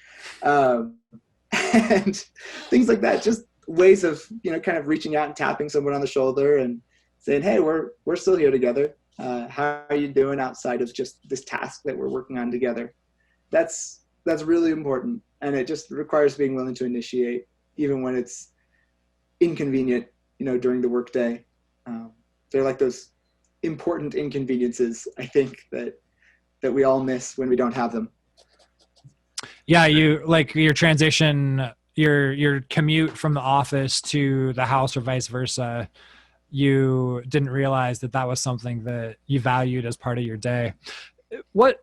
And things like that, just ways of, kind of reaching out and tapping someone on the shoulder and saying, hey, we're still here together. How are you doing outside of just this task that we're working on together? That's really important. And it just requires being willing to initiate, even when it's inconvenient, during the workday. They're like those important inconveniences, I think, that we all miss when we don't have them. Yeah, you like your transition, your commute from the office to the house or vice versa. You didn't realize that was something that you valued as part of your day.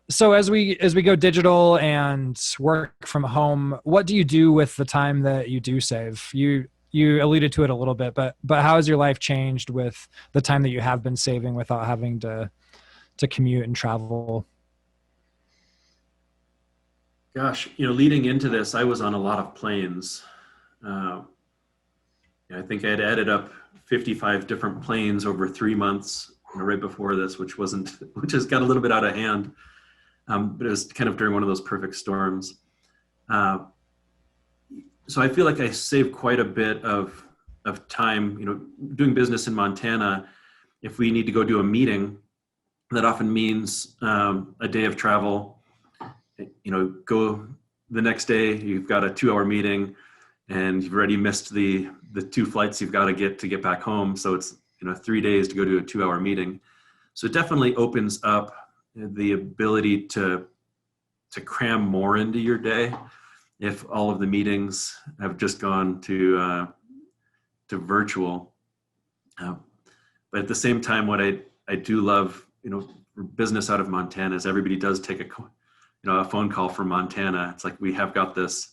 So as we go digital and work from home, what do you do with the time that you do save? You alluded to it a little bit, but how has your life changed with the time that you have been saving without having to commute and travel? Gosh, leading into this, I was on a lot of planes. I think I had added up 55 different planes over 3 months right before this, which has got a little bit out of hand. But it was kind of during one of those perfect storms. So I feel like I saved quite a bit of time, doing business in Montana. If we need to go do a meeting, that often means a day of travel. Go the next day, you've got a 2-hour meeting and you've already missed the 2 flights you've got to get back home. So it's, 3 days to go to a 2-hour meeting. So it definitely opens up the ability to cram more into your day if all of the meetings have just gone to virtual. But at the same time, what I do love, business out of Montana is everybody does take a phone call from Montana. It's like we've got this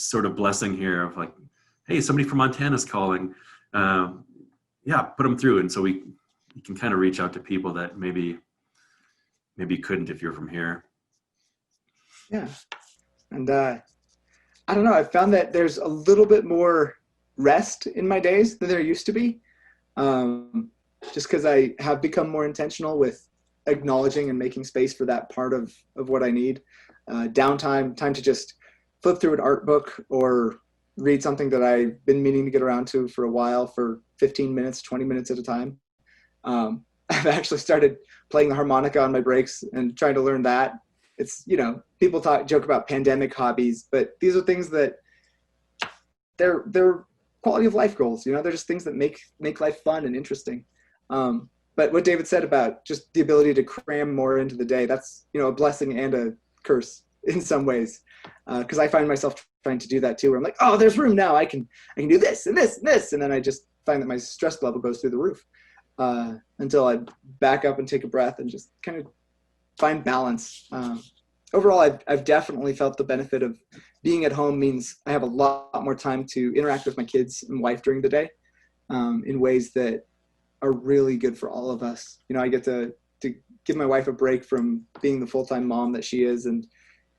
sort of blessing here of like, hey, somebody from Montana's calling. Put them through. And so you can kind of reach out to people that maybe couldn't if you're from here. Yeah. And I don't know, I found that there's a little bit more rest in my days than there used to be. Just because I have become more intentional with acknowledging and making space for that part of what I need. Downtime, time to just flip through an art book or read something that I've been meaning to get around to for a while for 15 minutes, 20 minutes at a time. I've actually started playing the harmonica on my breaks and trying to learn that. It's, people joke about pandemic hobbies, but these are things that they're quality of life goals. They're just things that make life fun and interesting. But what David said about just the ability to cram more into the day, that's, a blessing and a curse in some ways. Because I find myself trying to do that too, where I'm like, oh, there's room now. I can do this and this and this. And then I just find that my stress level goes through the roof until I back up and take a breath and just kind of find balance. Overall, I've definitely felt the benefit of being at home means I have a lot more time to interact with my kids and wife during the day in ways that are really good for all of us. I get to give my wife a break from being the full-time mom that she is and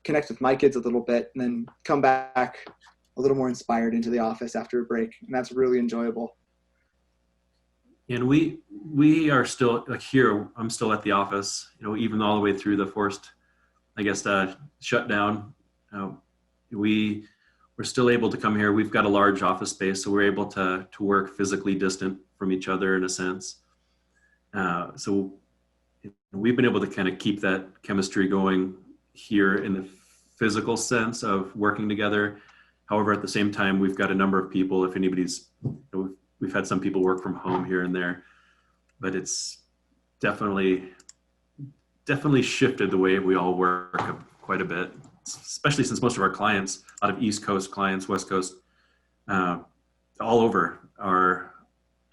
connect with my kids a little bit, and then come back a little more inspired into the office after a break. And that's really enjoyable. And we are still like here. I'm still at the office, even all the way through the forced, I guess, shutdown. We're still able to come here. We've got a large office space, so we're able to work physically distant from each other in a sense. So we've been able to kind of keep that chemistry going here in the physical sense of working together. However, at the same time, we've got a number of people, if anybody's, we've had some people work from home here and there, but it's definitely shifted the way we all work quite a bit, especially since most of our clients, a lot of East Coast clients, West Coast, all over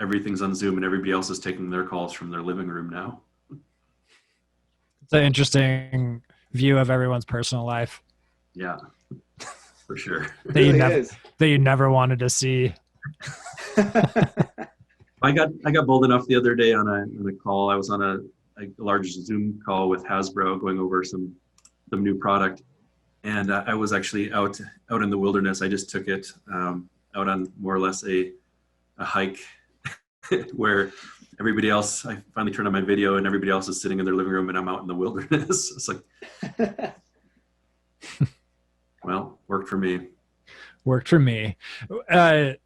everything's on Zoom and everybody else is taking their calls from their living room now. It's an interesting view of everyone's personal life. Yeah, for sure. that you never wanted to see. I got bold enough the other day on a call. I was on a large Zoom call with Hasbro going over some new product, and I was actually out in the wilderness. I just took it out on more or less a hike where everybody else, I finally turned on my video and everybody else is sitting in their living room and I'm out in the wilderness. It's like, well, worked for me.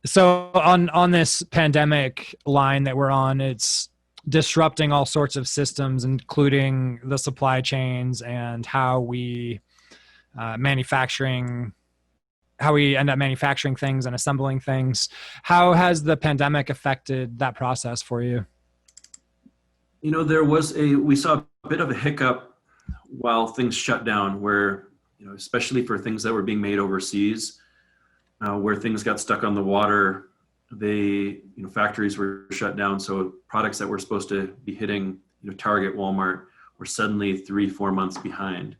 So on this pandemic line that we're on, it's disrupting all sorts of systems, including the supply chains and how we end up manufacturing things and assembling things. How has the pandemic affected that process for you? We saw a bit of a hiccup while things shut down where, especially for things that were being made overseas, where things got stuck on the water, factories were shut down. So products that were supposed to be hitting, Target, Walmart, were suddenly 3-4 months behind.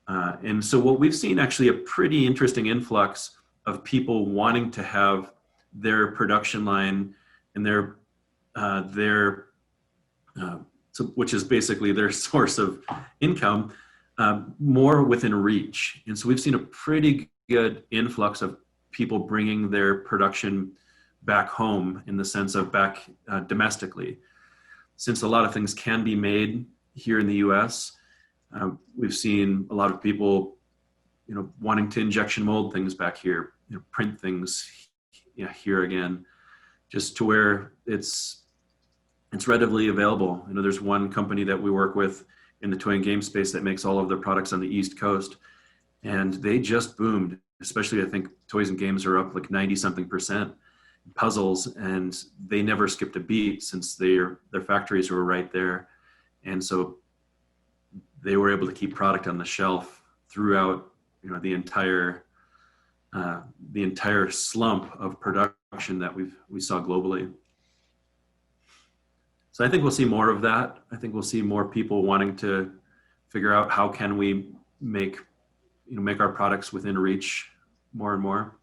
And so what we've seen actually a pretty interesting influx of people wanting to have their production line and which is basically their source of income, more within reach. And so we've seen a pretty good influx of people bringing their production back home in the sense of back domestically. Since a lot of things can be made here in the US, we've seen a lot of people, wanting to injection mold things back here, print things here again, just to where it's readily available. There's one company that we work with in the toy and game space that makes all of their products on the East Coast, and they just boomed. Especially, I think toys and games are up like 90-something%. Puzzles, and they never skipped a beat since their factories were right there, and so they were able to keep product on the shelf throughout, the entire slump of production that we saw globally. So I think we'll see more of that. I think we'll see more people wanting to figure out how can we make our products within reach more and more.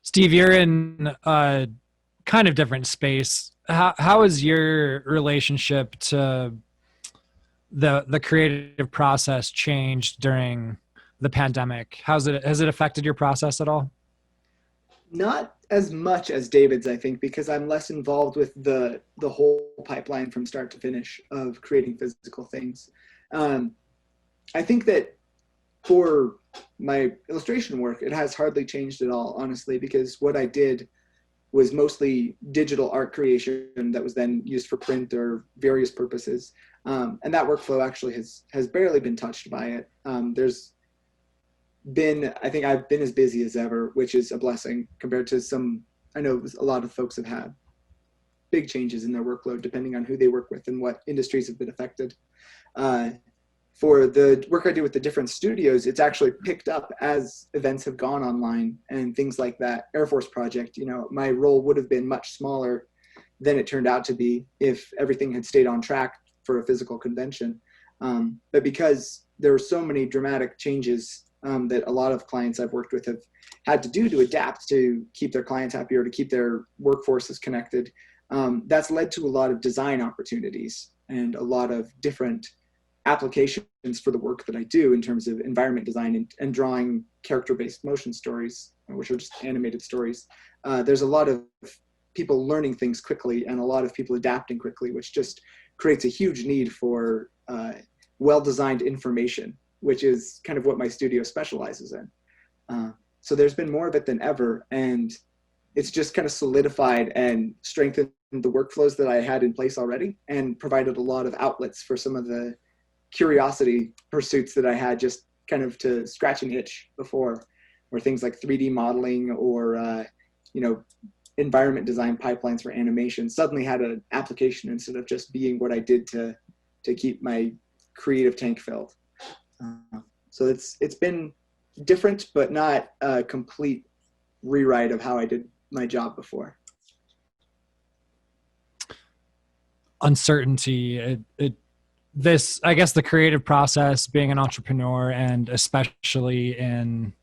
Steve, you're in a kind of different space. How has your relationship to the creative process changed during the pandemic? Has it affected your process at all? Not as much as David's, I think, because I'm less involved with the whole pipeline from start to finish of creating physical things. I think that for my illustration work, it has hardly changed at all, honestly, because what I did was mostly digital art creation that was then used for print or various purposes. And that workflow actually has barely been touched by it. I think I've been as busy as ever, which is a blessing compared to I know a lot of folks have had big changes in their workload depending on who they work with and what industries have been affected. For the work I do with the different studios, it's actually picked up as events have gone online and things like that. Air Force Project, my role would have been much smaller than it turned out to be if everything had stayed on track for a physical convention. But because there were so many dramatic changes that a lot of clients I've worked with have had to do to adapt to keep their clients happy or to keep their workforces connected, that's led to a lot of design opportunities and a lot of different applications for the work that I do in terms of environment design and drawing character-based motion stories, which are just animated stories. There's a lot of people learning things quickly and a lot of people adapting quickly, which just creates a huge need for well-designed information, which is kind of what my studio specializes in. So there's been more of it than ever, and it's just kind of solidified and strengthened the workflows that I had in place already and provided a lot of outlets for some of the curiosity pursuits that I had just kind of to scratch an itch before, where things like 3D modeling or, environment design pipelines for animation suddenly had an application instead of just being what I did to keep my creative tank filled. So it's been different, but not a complete rewrite of how I did my job before. Uncertainty, this, I guess, the creative process, being an entrepreneur, and especially in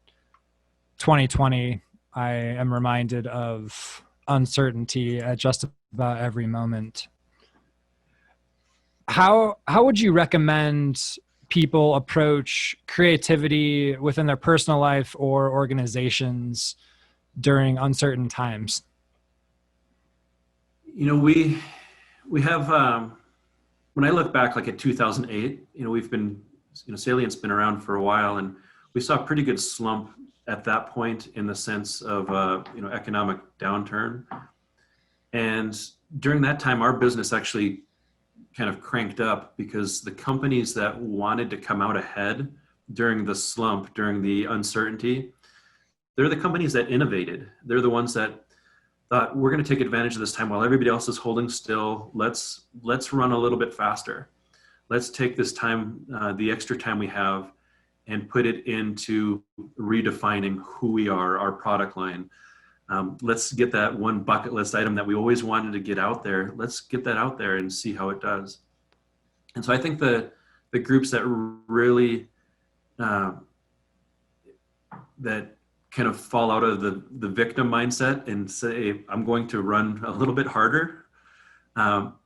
2020, I am reminded of uncertainty at just about every moment. How would you recommend people approach creativity within their personal life or organizations during uncertain times? We have, when I look back like at 2008, we've been, Salient's been around for a while, and we saw a pretty good slump at that point in the sense of, economic downturn. And during that time, our business actually kind of cranked up because the companies that wanted to come out ahead during the slump, during the uncertainty, they're the companies that innovated. They're the ones that thought, we're going to take advantage of this time while everybody else is holding still. Let's run a little bit faster. Let's take this time, the extra time we have, and put it into redefining who we are, our product line. Let's get that one bucket list item that we always wanted to get out there. Let's get that out there and see how it does. And so I think the groups that really, that kind of fall out of the victim mindset and say, I'm going to run a little bit harder,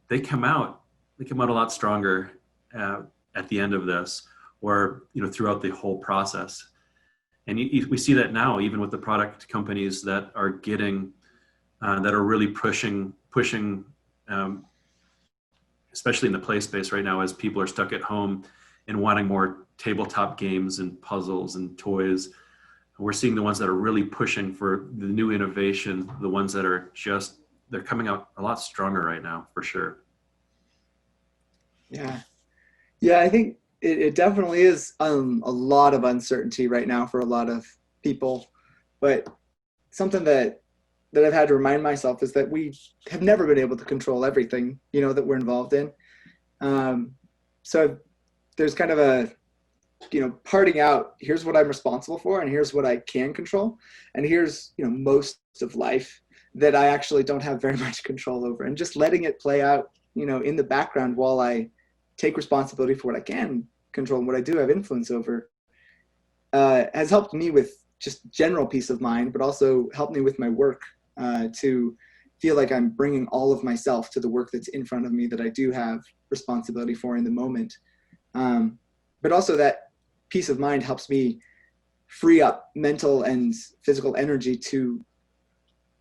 they come out a lot stronger at the end of this, or throughout the whole process. And we see that now, even with the product companies that are getting, that are really pushing, especially in the play space right now, as people are stuck at home and wanting more tabletop games and puzzles and toys. We're seeing the ones that are really pushing for the new innovation, the ones that are they're coming out a lot stronger right now, for sure. Yeah, I think it definitely is a lot of uncertainty right now for a lot of people, but something that I've had to remind myself is that we have never been able to control everything, that we're involved in. So there's kind of a, parting out, here's what I'm responsible for, and here's what I can control. And here's, most of life that I actually don't have very much control over, and just letting it play out, in the background while I take responsibility for what I can control and what I do have influence over, has helped me with just general peace of mind, but also helped me with my work, to feel like I'm bringing all of myself to the work that's in front of me that I do have responsibility for in the moment. But also that peace of mind helps me free up mental and physical energy to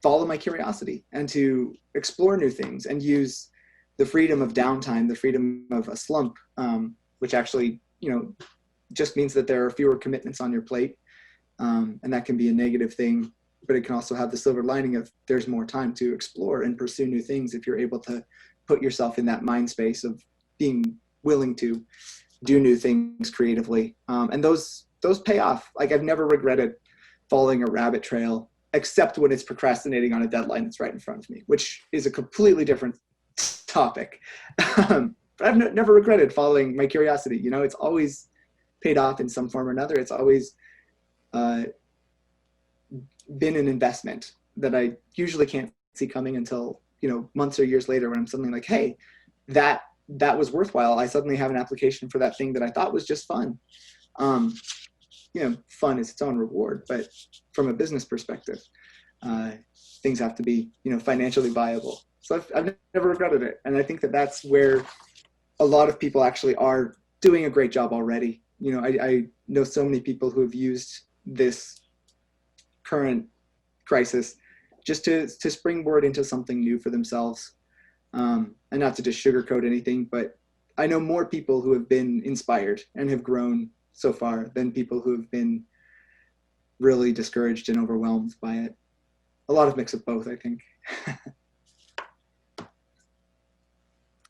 follow my curiosity and to explore new things and use the freedom of downtime, the freedom of a slump, which actually, just means that there are fewer commitments on your plate. And that can be a negative thing, but it can also have the silver lining of there's more time to explore and pursue new things if you're able to put yourself in that mind space of being willing to do new things creatively. And those pay off. Like, I've never regretted following a rabbit trail, except when it's procrastinating on a deadline that's right in front of me, which is a completely different topic. But I've never regretted following my curiosity. It's always paid off in some form or another. It's always been an investment that I usually can't see coming until, months or years later, when I'm suddenly like, hey, that was worthwhile. I suddenly have an application for that thing that I thought was just fun. Fun is its own reward, but from a business perspective, things have to be, financially viable. So I've never regretted it. And I think that that's where a lot of people actually are doing a great job already. You know, I know so many people who have used this current crisis just to springboard into something new for themselves. And not to just sugarcoat anything, but I know more people who have been inspired and have grown so far than people who have been really discouraged and overwhelmed by it. A lot of mix of both, I think.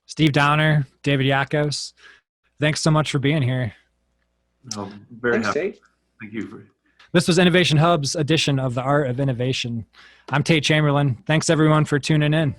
Steve Downer, David Yakos, thanks so much for being here. Oh, very Thanks, happy. Tate. Thank you for. This was Innovation Hub's edition of The Art of Innovation. I'm Tate Chamberlin. Thanks everyone for tuning in.